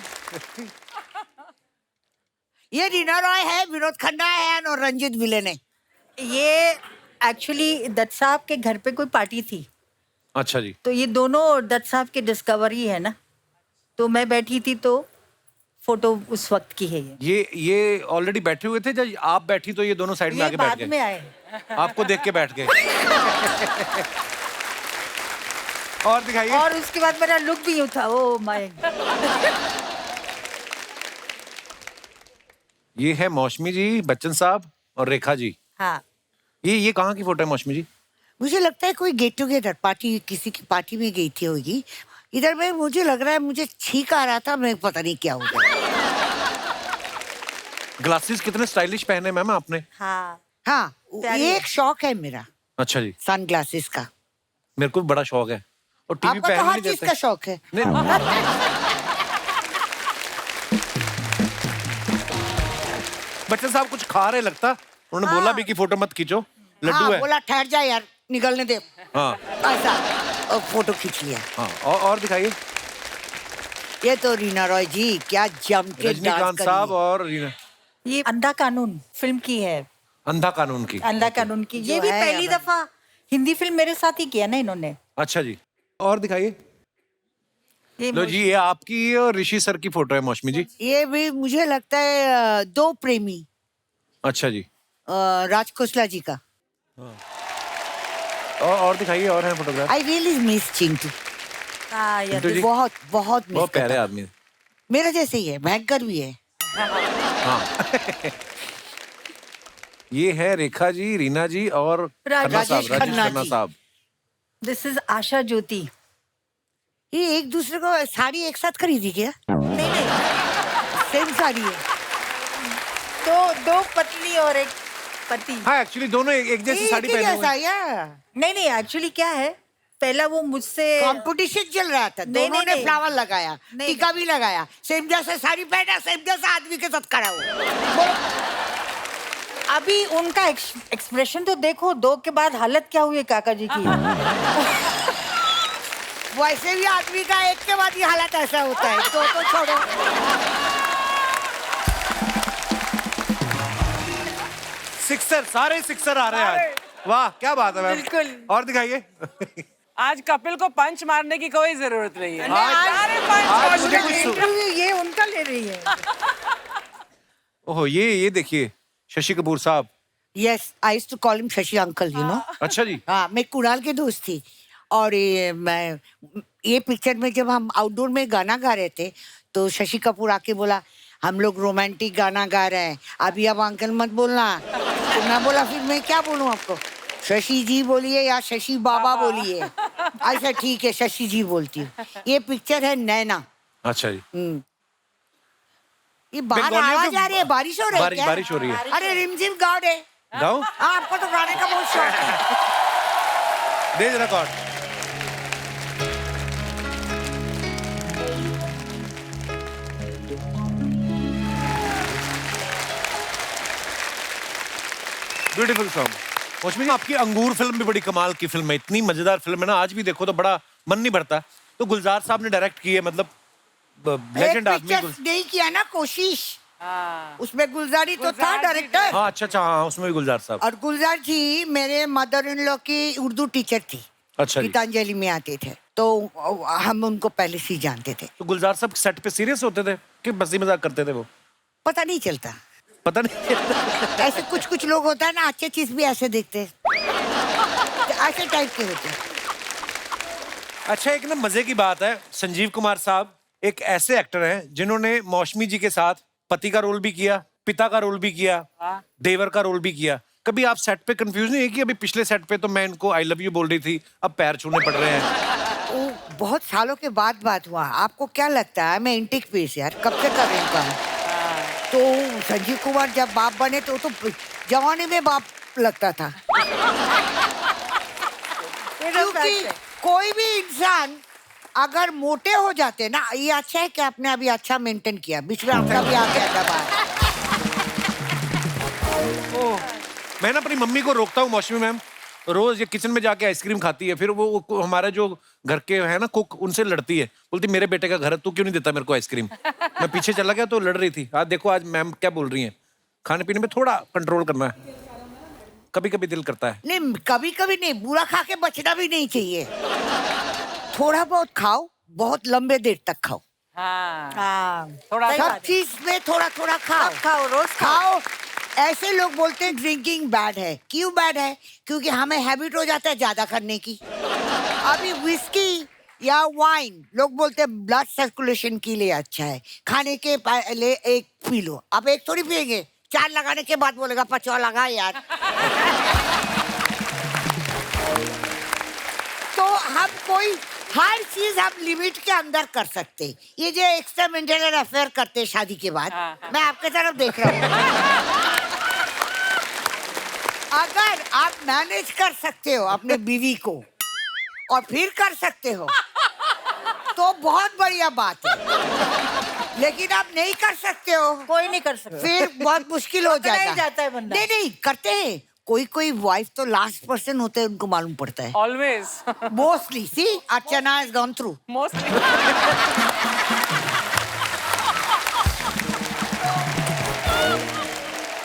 ये रीना रॉय है, विनोद खन्ना है और रंजीत विलेन है। ये एक्चुअली दत्त साहब के घर पे कोई पार्टी थी, अच्छा जी। तो ये दोनों दत्त साहब की डिस्कवरी है ना। तो मैं बैठी थी तो फोटो उस वक्त की है। ये ऑलरेडी बैठे हुए थे, जब आप बैठी तो ये दोनों साइड में ये आके बैठ बाद गए। में आए। आपको देख के बैठ गए। और दिखाइए। और उसके बाद मेरा लुक भी यूं था। Oh my. ये है मौसमी जी, बच्चन साहब और रेखा जी। हाँ। ये कहाँ की फोटो है मौसमी जी? मुझे लगता है कोई गेट टुगेदर पार्टी, किसी की पार्टी में गई थी होगी। इधर में मुझे लग रहा है, मुझे छींक आ रहा था, मैं पता नहीं क्या हो गया। ग्लासेस कितने स्टाइलिश पहने मैम आपने। हाँ। हाँ, प्यारी ये है। एक शौक है मेरा, अच्छा जी। सन ग्लासेस का। मेरे को भी बड़ा शौक है और टीवी आपका पे तो नहीं हर चीज देते। का शौक है। नहीं। बच्चन साहब कुछ खा रहे लगता। उन्होंने बोला भी कि फोटो मत खींचो, लड्डू हाँ, है। बोला ठहर जा यार, निकलने दे। हाँ ऐसा और फोटो खींच लिया। हाँ। और दिखाइए। ये तो रीना रॉय जी क्या जम के डांस रजनीकांत कर साहब रही है। और रीना। ये अंधा कानून फिल्म की है। अंधा कानून की। अंधा कानून की। ये जो भी है पहली अब- दफा हिंदी फिल्म मेरे साथ ही किया ना इन्होंने। अच्छा जी। और दिखाइए। ये लो जी, ये आपकी और ऋषि सर की फोटो है मौसमी जी। ये भी मुझे लगता है दो प्रेमी, अच्छा जी। राज खोसला जी का। और दिखाइए, और है photograph. I really miss Chintu. हाँ, ये चिंटू जी। बहुत बहुत मिस बहुत प्यारे करता। आदमी। मेरा जैसे ही है, भयंकर भी है। हाँ। ये है रेखा जी, रीना जी और राजेश राजेश खन्ना खन्ना जी। साहब। दिस इज आशा ज्योति। ये एक दूसरे को साड़ी एक साथ खरीदी क्या? नहीं नहीं, सेम साड़ी है। दो पत्नी और एक पति। हाँ, एक्चुअली दोनों एक जैसी साड़ी एक ही पहने हुए जैसा हैं। या नहीं, एक्चुअली क्या है, पहला वो मुझसे कंपटीशन चल रहा था, नहीं, दोनों ने नहीं। फ्लावर लगाया, नहीं, टीका भी लगाया, सेम जैसे साड़ी पहना, सेम जैसा आदमी के साथ खड़ा हुआ। अभी उनका एक्सप्रेशन तो देखो, दो के बाद हालत क्या हुई है काका जी की। वैसे भी आदमी का एक के बाद ही हालत ऐसा होता है, तो छोड़ो। सिक्सर, सारे सिक्सर आ रहे हैं आज। वाह, क्या बात है मैम। बिल्कुल। और दिखाइए। आज कपिल को पंच मारने की कोई जरूरत नहीं है। आज- सारे पंच आज मार मुझे दिए। कुछ इंटरव्यू ये उनका ले रही है। ओहो, ये देखिए शशि कपूर साहब। Yes, I used to call him Shashi uncle, you know. अच्छा जी। हाँ, मैं कुणाल की दोस्त थी। और ये पिक्चर में जब हम आउटडोर में गाना गा रहे थे तो शशि कपूर आके बोला, हम लोग रोमांटिक गाना गा रहे हैं, अभी अब अंकल मत बोलना। तो मैं बोला, फिर मैं क्या बोलूं आपको? शशि जी बोलिए या शशि बाबा बोलिए। अच्छा ठीक है, शशि जी बोलती हूँ। ये पिक्चर है नैना। अच्छा जी। ये बाहर बंगालियों आवाज के- आ रही है, बारिश हो रही है क्या? बारिश हो रही है। अरे रिमझिम गाओ दे। गाओ, हाँ, आपको तो गाने का बहुत शौक है। दे जरा कॉर्ड। Beautiful song. मौसमी जी, आपकी अंगूर फिल्म भी बड़ी कमाल की फिल्म है, इतनी मजेदार फिल्म है ना, आज भी देखो तो बड़ा मन नहीं भरता। तो गुलजार साहब ने डायरेक्ट की है, मतलब लेजेंड एक आदमी। पिक्चर नहीं किया ना कोशिश, हाँ। उसमें गुलजारी तो था गुलजार जी डायरेक्टर। हाँ अच्छा, हाँ, उसमें भी गुलजार साहब। और गुलजार जी मेरे मदर इन लॉ की उर्दू टीचर थी। अच्छा जी। गीतांजलि में आते थे, तो हम उनको पहले से ही जानते थे। तो गुलजार साहब सेट पे सीरियस होते थे कि बसी मजाक करते थे वो? पता नहीं चलता, पता नहीं। ऐसे कुछ कुछ लोग होता है ना, अच्छे चीज भी ऐसे देखते हैं। ऐसे टाइप के होते हैं। अच्छा, एक ना मजे की बात है, संजीव कुमार साहब एक ऐसे एक्टर हैं जिन्होंने मौसमी जी के साथ पति का रोल भी किया, पिता का रोल भी किया, देवर का रोल भी किया। कभी आप सेट पे कंफ्यूज नहीं है कि अभी पिछले सेट पे तो मैं इनको आई लव यू बोल रही थी, अब पैर छूने पड़ रहे हैं? वो बहुत सालों के बाद बात हुआ। आपको क्या लगता है मैं इंटिक पीस यार कब से कर रही हूँ काम? तो संजीव कुमार जब बाप बने तो जवानी में बाप लगता था। क्योंकि कोई भी इंसान अगर मोटे हो जाते ना, ये अच्छा है कि आपने अभी अच्छा मेंटेन किया, बीच में आपका भी आ गया दबा। मैं ना अपनी मम्मी को रोकता हूँ मौसमी मैम, रोज ये किचन में जाके आइसक्रीम खाती है, फिर वो हमारे जो घर के है ना कुक, उनसे लड़ती है, बोलती मेरे बेटे का घर है, तू क्यों नहीं देता मेरे को आइसक्रीम? मैं पीछे चला गया तो लड़ रही थी। आज देखो, आज मैम क्या बोल रही हैं, खाने पीने में थोड़ा कंट्रोल करना है, कभी कभी दिल करता है। नहीं, कभी कभी नहीं, बुरा खा के बचना भी नहीं चाहिए। थोड़ा बहुत खाओ, बहुत लंबे देर तक खाओ। हाँ। हाँ, थोड़ा सब चीज में थोड़ा थोड़ा खाओ। खाओ, रोज खाओ। ऐसे लोग बोलते हैं ड्रिंकिंग बैड है। क्यों बैड है? क्योंकि हमें हैबिट हो जाता है ज्यादा करने की। अभी विस्की या वाइन लोग बोलते हैं ब्लड सर्कुलेशन के लिए अच्छा है, खाने के पहले एक पी लो। अब एक थोड़ी पियेंगे, 4 लगाने के बाद बोलेगा 5वां लगा यार। तो हम कोई हर चीज हम लिमिट के अंदर कर सकते। ये जो एक्स्ट्रा मेंटल अफेयर करते हैं शादी के बाद, मैं आपके तरफ देख रहा हूँ। अगर आप मैनेज कर सकते हो अपने बीवी को और फिर कर सकते हो तो बहुत बढ़िया बात है। लेकिन आप नहीं कर सकते हो, कोई नहीं कर सकता। फिर बहुत मुश्किल हो पकड़ा ही जाएगा। जाता है बंदा। नहीं नहीं करते हैं। कोई कोई वाइफ तो लास्ट पर्सन होते हैं, उनको मालूम पड़ता है। Always mostly see Archana has gone through. Mostly.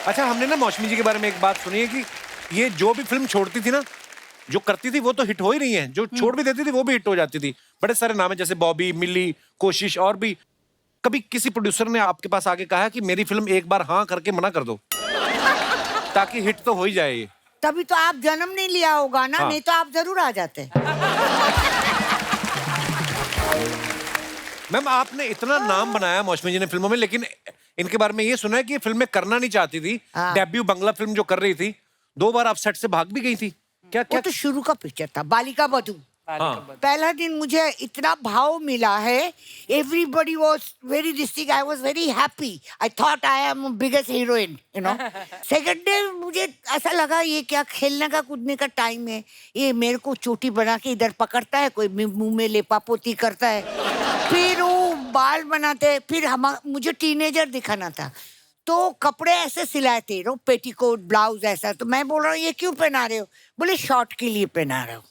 अच्छा, हमने ना मौसमी जी के बारे में एक बात सुनी है कि ये जो भी फिल्म छोड़ती थी ना, जो करती थी वो तो हिट हो ही रही है, जो छोड़ भी देती थी वो भी हिट हो जाती थी। बड़े सारे नाम है, जैसे बॉबी, मिली, कोशिश, और भी। कभी किसी प्रोड्यूसर ने आपके पास आके कहा कि मेरी फिल्म एक बार हाँ करके मना कर दो ताकि हिट तो हो ही जाए ये? तभी तो आप जन्म नहीं लिया होगा ना, हाँ। नहीं तो आप जरूर आ जाते। मैम, आपने इतना नाम बनाया मौसमी जी ने फिल्मों में, लेकिन इनके बारे में ये सुना है कि ये फिल्में करना नहीं चाहती थी। हाँ। डेब्यू बंगला फिल्म जो कर रही थी, 2 बार आप सेट से भाग भी गई थी। क्या वो क्या? तो शुरू का पिक्चर था, बालिका बधू। हाँ। पहला दिन मुझे इतना भाव मिला है, everybody was very district, I was very happy, I thought I am biggest heroine, you know. Second day मुझे ऐसा लगा ये क्या खेलने का कूदने का टाइम है, ये मेरे को चोटी बना के इधर पकड़ता है, कोई मुंह में लेपा पोती करता है, फिर वो बाल बनाते, फिर मुझे टीनेजर दिखाना था तो कपड़े ऐसे सिलाए थे, नो पेटीकोट ब्लाउज ऐसा। तो मैं बोल रहा हूँ ये क्यों पहना रहे हो? बोले शॉर्ट के लिए पहना रहे हो।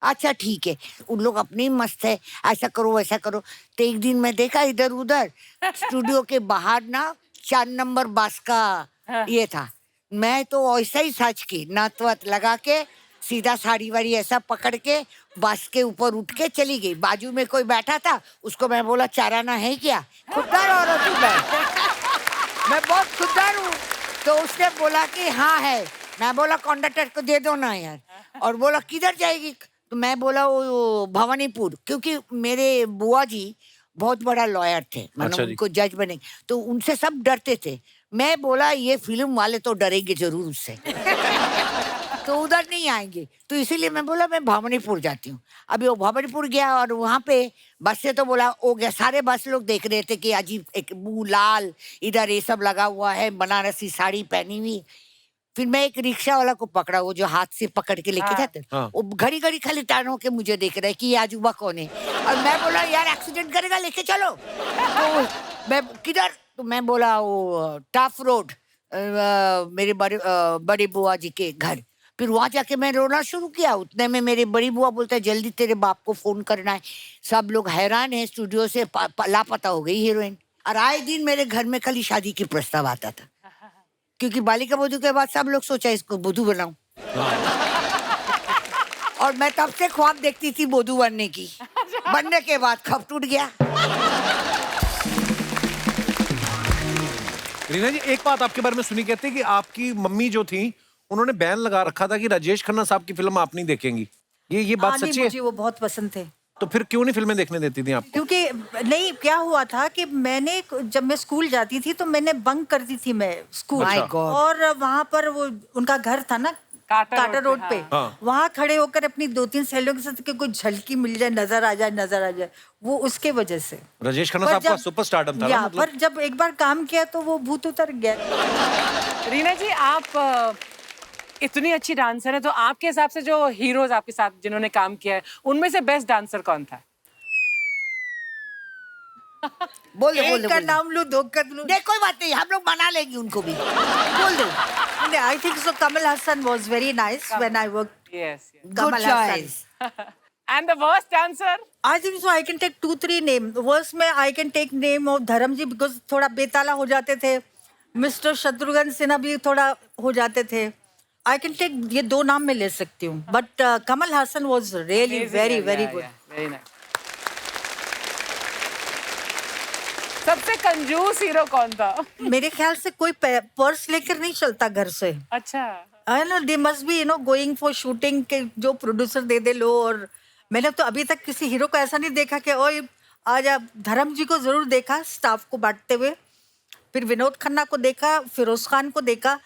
अच्छा ठीक है, उन लोग अपने ही मस्त है, ऐसा करो वैसा करो। तो एक दिन मैं देखा इधर उधर स्टूडियो के बाहर ना 4 नंबर बस का ये था। मैं तो ऐसा ही सच की नथ वथ लगा के सीधा साड़ी वाड़ी ऐसा पकड़ के बस के ऊपर उठ के चली गई। बाजू में कोई बैठा था, उसको मैं बोला चाराना है क्या? खुददार औरत हूँ मैं बहुत खुददार हूँ। तो उसने बोला कि हाँ है। मैं बोला कंडक्टर को दे दो ना यार। और बोला किधर जाएगी? तो मैं बोला वो भवानीपुर, क्योंकि मेरे बुआ जी बहुत बड़ा लॉयर थे, मतलब अच्छा जी। उनको जज बने, तो उनसे सब डरते थे। मैं बोला ये फिल्म वाले तो डरेंगे जरूर उससे तो उधर नहीं आएंगे, तो इसीलिए मैं बोला मैं भवानीपुर जाती हूँ। अभी वो भवानीपुर गया और वहाँ पे बस से तो बोला हो गया, सारे बस लोग देख रहे थे कि अजीब एक मुंह लाल, इधर ये सब लगा हुआ है, बनारसी साड़ी पहनी हुई। फिर मैं एक रिक्शा वाला को पकड़ा, वो जो हाथ से पकड़ के लेके जाते हैं। हाँ। वो घड़ी घड़ी खाली टाणों के मुझे देख रहा है कि ये अजूबा कौन है। और मैं बोला यार एक्सीडेंट करेगा, लेके चलो। तो मैं किधर? तो मैं बोला वो टाफ रोड, मेरे बड़े बुआ जी के घर। फिर वहां जाके मैं रोना शुरू किया। उतने में मेरी बड़ी बुआ बोलता है जल्दी तेरे बाप को फोन करना है, सब लोग हैरान है, स्टूडियो से लापता हो गई हीरोइन। और आए दिन मेरे घर में खाली शादी की प्रस्ताव आता था, क्योंकि बालिका बधू के बाद सब लोग सोचा इसको बधू बनाऊं। और मैं तब से ख्वाब देखती थी बधू बनने की। बनने के बाद खप टूट गया। रीना जी, एक बात आपके बारे में सुनी, कहते हैं कि आपकी मम्मी जो थी उन्होंने बैन लगा रखा था कि राजेश खन्ना साहब की फिल्म आप नहीं देखेंगी। ये बात नहीं, सच्ची है? मुझे वो बहुत पसंद थे। तो फिर क्यों नहीं फिल्में देखने देती थी आपको? क्योंकि नहीं, क्या हुआ था कि मैंने जब मैं स्कूल जाती थी तो मैंने बंक करती थी मैं स्कूल। My God. और वहाँ पर वो उनका घर था ना काटा रोड पे, हाँ। वहाँ खड़े होकर अपनी 2-3 सहेलियों के साथ कि कोई झलकी मिल जाए, नजर आ जाए, वो उसके वजह से। राजेश खन्ना पर साहब का जब- सुपरस्टारडम था ना, या, मतलब। पर जब एक बार काम किया तो वो भूत उतर गया। रीना जी, आप इतनी अच्छी डांसर है, तो आपके हिसाब से जो हीरोज आपके साथ जिन्होंने काम किया है, उनमें से बेस्ट डांसर कौन था? बोल दे, बोल एक दे, का बोल दे। नाम लूं, दो का लूं। नहीं कोई बात नहीं, हम लोग बना लेंगे उनको भी। बोल दे। I think so. Kamal Hassan was very nice when I worked. Yes, yes. Good Kamal Hassan. choice. And the worst dancer? I think so. I can take 2-3 names. Worst में I can take name of धर्म जी because थोड़ा बेताला हो जाते थे. Mr. Shatrughan Sinha भी थोड़ा हो जाते थे. I can take ये 2 नाम मैं ले सकती हूँ. But Kamal Hassan was really Amazing, very yeah, very yeah, good. yeah. Very nice. सबसे कंजूस हीरो कौन था? मेरे ख्याल से कोई पर्स लेकर नहीं चलता घर से. अच्छा। I know they must be going for shooting के जो प्रोड्यूसर दे दे लो. और मैंने तो अभी तक किसी हीरो को ऐसा नहीं देखा कि ओए आज आप धर्म जी को जरूर देखा स्टाफ को बांटते हुए, फिर विनोद खन्ना को देखा, फिरोज खान को देखा,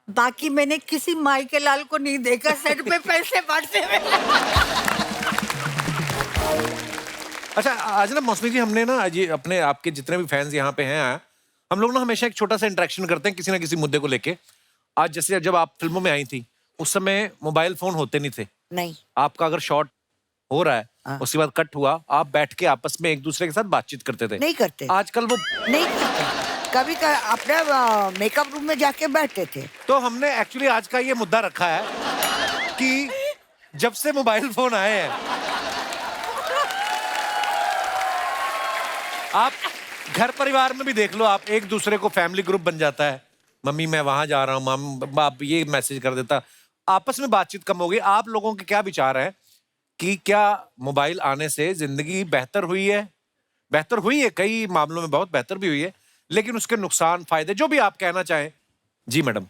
बाकी मैंने किसी माई के लाल को नहीं देखा सेट पे पैसे बांटते हुए। अच्छा, आज ना मौसमी जी, हमने ना आज ये अपने आपके जितने भी फैंस यहाँ पे हैं, हम लोग ना हमेशा एक छोटा सा इंटरेक्शन करते हैं किसी ना किसी मुद्दे को लेके। आज जैसे जब आप फिल्मों में आई थी उस समय मोबाइल फोन होते नहीं थे। नहीं, आपका अगर शॉट हो रहा है, हाँ। उसके बाद कट हुआ, आप बैठ के आपस में एक दूसरे के साथ बातचीत करते थे। नहीं करते। आजकल वो नहीं करते। कभी अपने मेकअप रूम में जाके बैठते थे। तो हमने एक्चुअली आज का ये मुद्दा रखा है कि जब से मोबाइल फोन आए हैं, आप घर परिवार में भी देख लो, आप एक दूसरे को फैमिली ग्रुप बन जाता है। मम्मी मैं वहां जा रहा हूँ, मम बाप ये मैसेज कर देता, आपस में बातचीत कम हो गई। आप लोगों के क्या विचार हैं कि क्या मोबाइल आने से जिंदगी बेहतर हुई है? बेहतर हुई है, कई मामलों में बहुत बेहतर भी हुई है, लेकिन उसके नुकसान फायदे जो भी आप कहना चाहें। जी मैडम।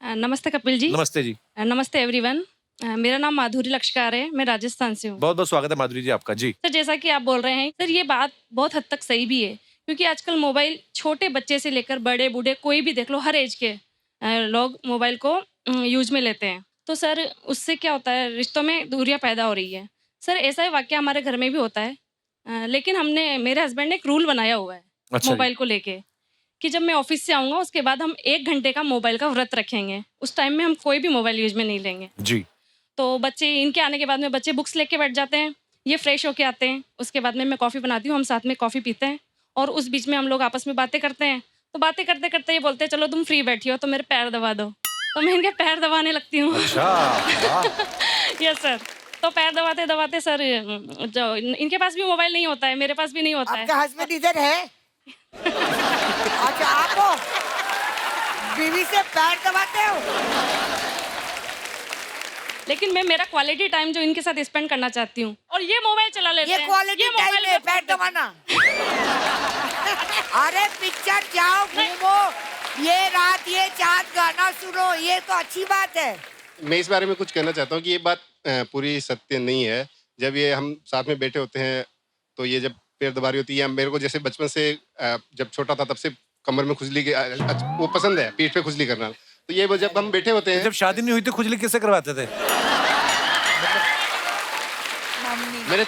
नमस्ते कपिल जी। नमस्ते जी। नमस्ते एवरीवन। मेरा नाम माधुरी लक्ष्कार है, मैं राजस्थान से हूँ। बहुत बहुत स्वागत है माधुरी जी आपका। जी सर, जैसा कि आप बोल रहे हैं सर, ये बात बहुत हद तक सही भी है, क्योंकि आजकल मोबाइल छोटे बच्चे से लेकर बड़े बूढ़े कोई भी देख लो, हर एज के लोग मोबाइल को यूज में लेते हैं। तो सर उससे क्या होता है, रिश्तों में दूरियां पैदा हो रही है। सर ऐसा ही वाकया हमारे घर में भी होता है, लेकिन मेरे हस्बैंड ने एक रूल बनाया हुआ है अच्छा मोबाइल को लेके, कि जब मैं ऑफिस से आऊँगा उसके बाद हम 1 घंटे का मोबाइल का व्रत रखेंगे। उस टाइम में हम कोई भी मोबाइल यूज में नहीं लेंगे। जी। तो बच्चे, इनके आने के बाद में बच्चे बुक्स लेके बैठ जाते हैं, ये फ्रेश होके आते हैं, उसके बाद में मैं कॉफ़ी बनाती हूँ, हम साथ में कॉफ़ी पीते हैं, और उस बीच में हम लोग आपस में बातें करते हैं। तो बातें करते करते ये बोलते हैं चलो तुम फ्री बैठी हो तो मेरे पैर दबा दो, तो मैं इनके पैर दबाने लगती हूँ। अच्छा, वाह। Yes sir. तो पैर दबाते दबाते सर जो इनके पास भी मोबाइल नहीं होता है, मेरे पास भी नहीं होता है। आपका हस्बैंड इधर है? अच्छा, आप हो? बीवी से पैर दबाते हो? लेकिन मैं मेरा क्वालिटी टाइम जो इनके साथ स्पेंड करना चाहती हूँ, और ये मोबाइल चला लेते ये हैं। क्वालिटी टाइम मोबाइल है में पैर दबाना? अरे पिक्चर जाओ, घूमो, ये रात ये चाँद, गाना सुनो, ये तो अच्छी बात है। मैं इस बारे में कुछ कहना चाहता हूँ कि ये बात पूरी सत्य नहीं है। जब ये हम साथ में बैठे होते हैं तो ये जब पैर दबा रही होती है, मेरे को जैसे बचपन से जब छोटा था तब से कमर में खुजली वो पसंद है, पीठ पे खुजली करना। तो ये वो जब हम बैठे होते हैं, जब शादी नहीं हुई तो खुजली किससे करवाते थे? मेरे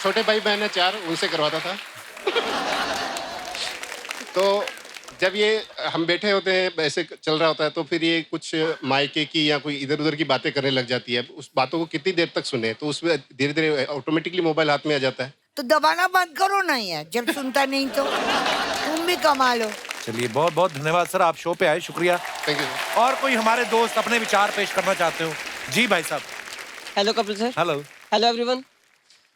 छोटे भाई बहन है 4, उनसे करवाता था। तो जब ये हम बैठे होते हैं, ऐसे चल रहा होता है, तो फिर ये कुछ मायके की या कोई इधर उधर की बातें करने लग जाती है। उस बातों को कितनी देर तक सुने, तो उसमें धीरे धीरे ऑटोमेटिकली मोबाइल हाथ में आ जाता है। तो दबाना बंद करो ना यार, जब सुनता नहीं तो तुम भी कमा लो। चलिए, बहुत बहुत धन्यवाद सर, आप शो पे आए, शुक्रिया। Thank you. और कोई हमारे दोस्त अपने विचार पेश करना चाहते हो? जी भाई साहब। Hello Kapil sir. Hello. Hello everyone.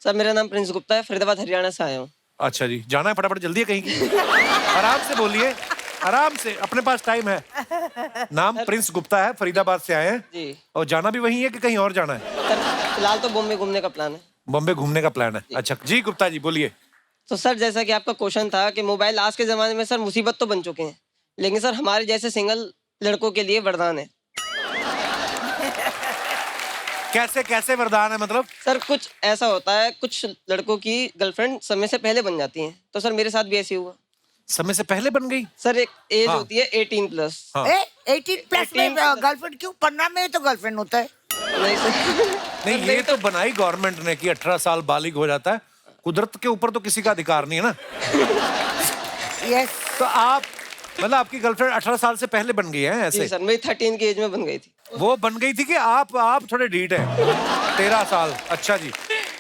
Sir मेरा नाम प्रिंस गुप्ता है, फरीदाबाद हरियाणा से आया हूँ। अच्छा जी, जाना है फटाफट, जल्दी है कहीं की? आराम से बोलिए, आराम से, अपने पास टाइम है। नाम प्रिंस गुप्ता है, फरीदाबाद से आए हैं जी। और जाना भी वहीं है कि कहीं और जाना है? सर फिलहाल तो बॉम्बे घूमने का प्लान है। बॉम्बे घूमने का प्लान है? अच्छा जी गुप्ता जी बोलिए। तो सर जैसा कि आपका क्वेश्चन था कि मोबाइल आज के ज़माने में सर मुसीबत तो बन चुके हैं, लेकिन सर हमारे जैसे सिंगल लड़कों के लिए वरदान है। कैसे कैसे वरदान है मतलब? सर कुछ ऐसा होता है, कुछ लड़कों की गर्लफ्रेंड समय से पहले बन जाती हैं, तो सर मेरे साथ भी ऐसे हुआ। समय से पहले बन गई? सर एक एज हाँ। होती है 18+। हाँ। 18+ में गर्लफ्रेंड क्यों? 15 में तो गर्लफ्रेंड होता है। नहीं सर। नहीं, ये तो बनाई गवर्नमेंट ने कि 18 साल बालिग हो जाता है। कुदरत के ऊपर तो किसी का अधिकार नहीं है ना। यस। तो आप मतलब आपकी गर्लफ्रेंड 18 साल से पहले बन गई है जी ऐसे? सर, मेरी 13 की एज में बन गई थी। वो बन गई थी कि आप थोड़े ढीठ हैं? 13 साल। अच्छा जी,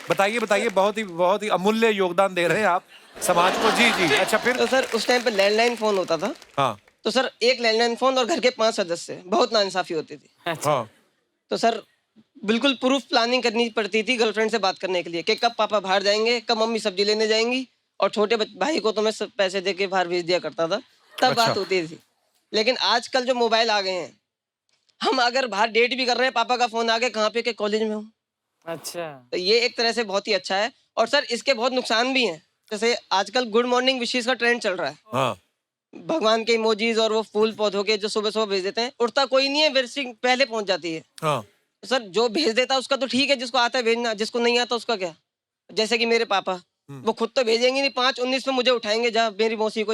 बताइए बताइए, बहुत ही अमूल्य योगदान दे रहे हैं आप समाज को। जी जी, अच्छा फिर? तो सर उस टाइम पे लैंडलाइन फोन होता था। हाँ तो सर एक लैंडलाइन फोन और घर के 5 सदस्य, बहुत नाइंसाफी होती थी। हाँ। तो सर बिल्कुल प्रूफ प्लानिंग करनी पड़ती थी गर्लफ्रेंड से बात करने के लिए कि कब पापा बाहर जाएंगे, कब मम्मी सब्जी लेने जाएंगी, और छोटे भाई को तो मैं सब पैसे दे के बाहर भेज दिया करता था, तब अच्छा। बात होती थी। लेकिन आजकल जो मोबाइल आ गए हैं, हम अगर बाहर डेट भी कर रहे हैं, पापा का फोन आ गया, कहाँ पे, के कॉलेज में हूँ। अच्छा। तो ये एक तरह से बहुत ही अच्छा है। और सर इसके बहुत नुकसान भी हैं, जैसे आजकल गुड मॉर्निंग विशेष का ट्रेंड चल रहा है। हाँ। भगवान के इमोजीज और वो फूल पौधों के जो सुबह सुबह भेज देते हैं, उड़ता कोई नहीं है, विशिंग पहले पहुंच जाती है। हाँ। सर जो भेज देता है उसका तो ठीक है, जिसको आता है भेजना, जिसको नहीं आता उसका क्या? जैसे कि मेरे पापा, वो खुद तो भेजेंगे नहीं, 5:19 पे मुझे उठाएंगे, जा मेरी मौसी को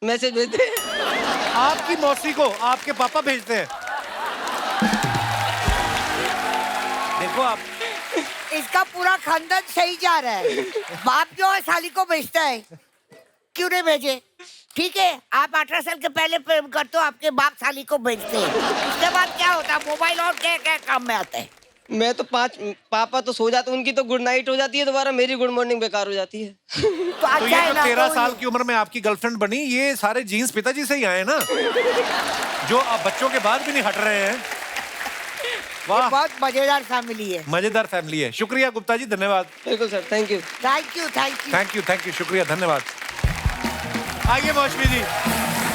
मैसेज भेज दे। आपकी मौसी को आपके पापा भेजते हैं? देखो आप, इसका पूरा खानदान सही जा रहा है। बाप जो है साली को भेजता है, क्यों नहीं भेजे? ठीक है, आप 18 साल के पहले प्रेम करते हो, आपके बाप साली को भेजते हैं। उसके बाद क्या होता है? मोबाइल और क्या क्या काम में आता है? मैं तो पापा तो सो जाते, उनकी तो गुड नाइट हो जाती है, दोबारा मेरी गुड मॉर्निंग बेकार हो जाती है। तो तो अच्छा ये है जो ना, 13 तो साल की उम्र में आपकी गर्लफ्रेंड बनी, ये सारे जीन्स पिताजी से ही आए ना, जो अब बच्चों के बाद भी नहीं हट रहे हैं। ये वाह, बहुत मजेदार फैमिली है। मजेदार फैमिली है। शुक्रिया गुप्ता जी, धन्यवाद। बिल्कुल sir, thank you. Thank you, thank you. Thank you, शुक्रिया, धन्यवाद। आइए मौसमी जी,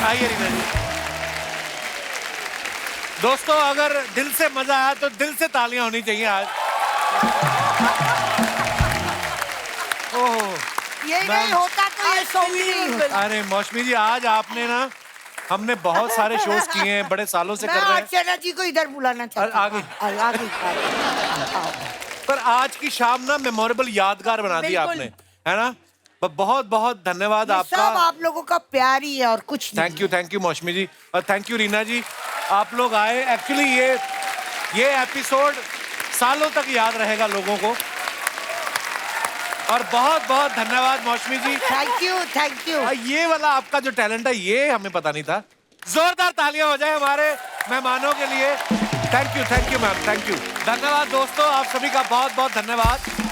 आइए रीना जी। दोस्तों, अगर दिल से मजा आया तो दिल से तालियां होनी चाहिए आज। ओह, ये नहीं होता तो ये शो भी नहीं होता। अरे मौसमी जी, आज आपने ना, हमने बहुत सारे शोज किए हैं, बड़े सालों से मैं कर रहे हैं, अर्चना जी को इधर बुलाना चाहती हूँ। आगे। आगे। पर आज की शाम ना मेमोरेबल, यादगार बना दी बिल्कुल। आपने, है ना? बहुत बहुत धन्यवाद ये आपका। सब आप लोगों का प्यार ही है और कुछ नहीं। थैंक यू मौसमी जी, और थैंक यू रीना जी, आप लोग आए। एक्चुअली ये एपिसोड सालों तक याद रहेगा लोगों को। और बहुत बहुत धन्यवाद मौसमी जी। Thank you. ये वाला आपका जो टैलेंट है, ये हमें पता नहीं था। जोरदार तालियां हो जाए हमारे मेहमानों के लिए। Thank you ma'am, thank you. धन्यवाद दोस्तों, आप सभी का बहुत बहुत धन्यवाद।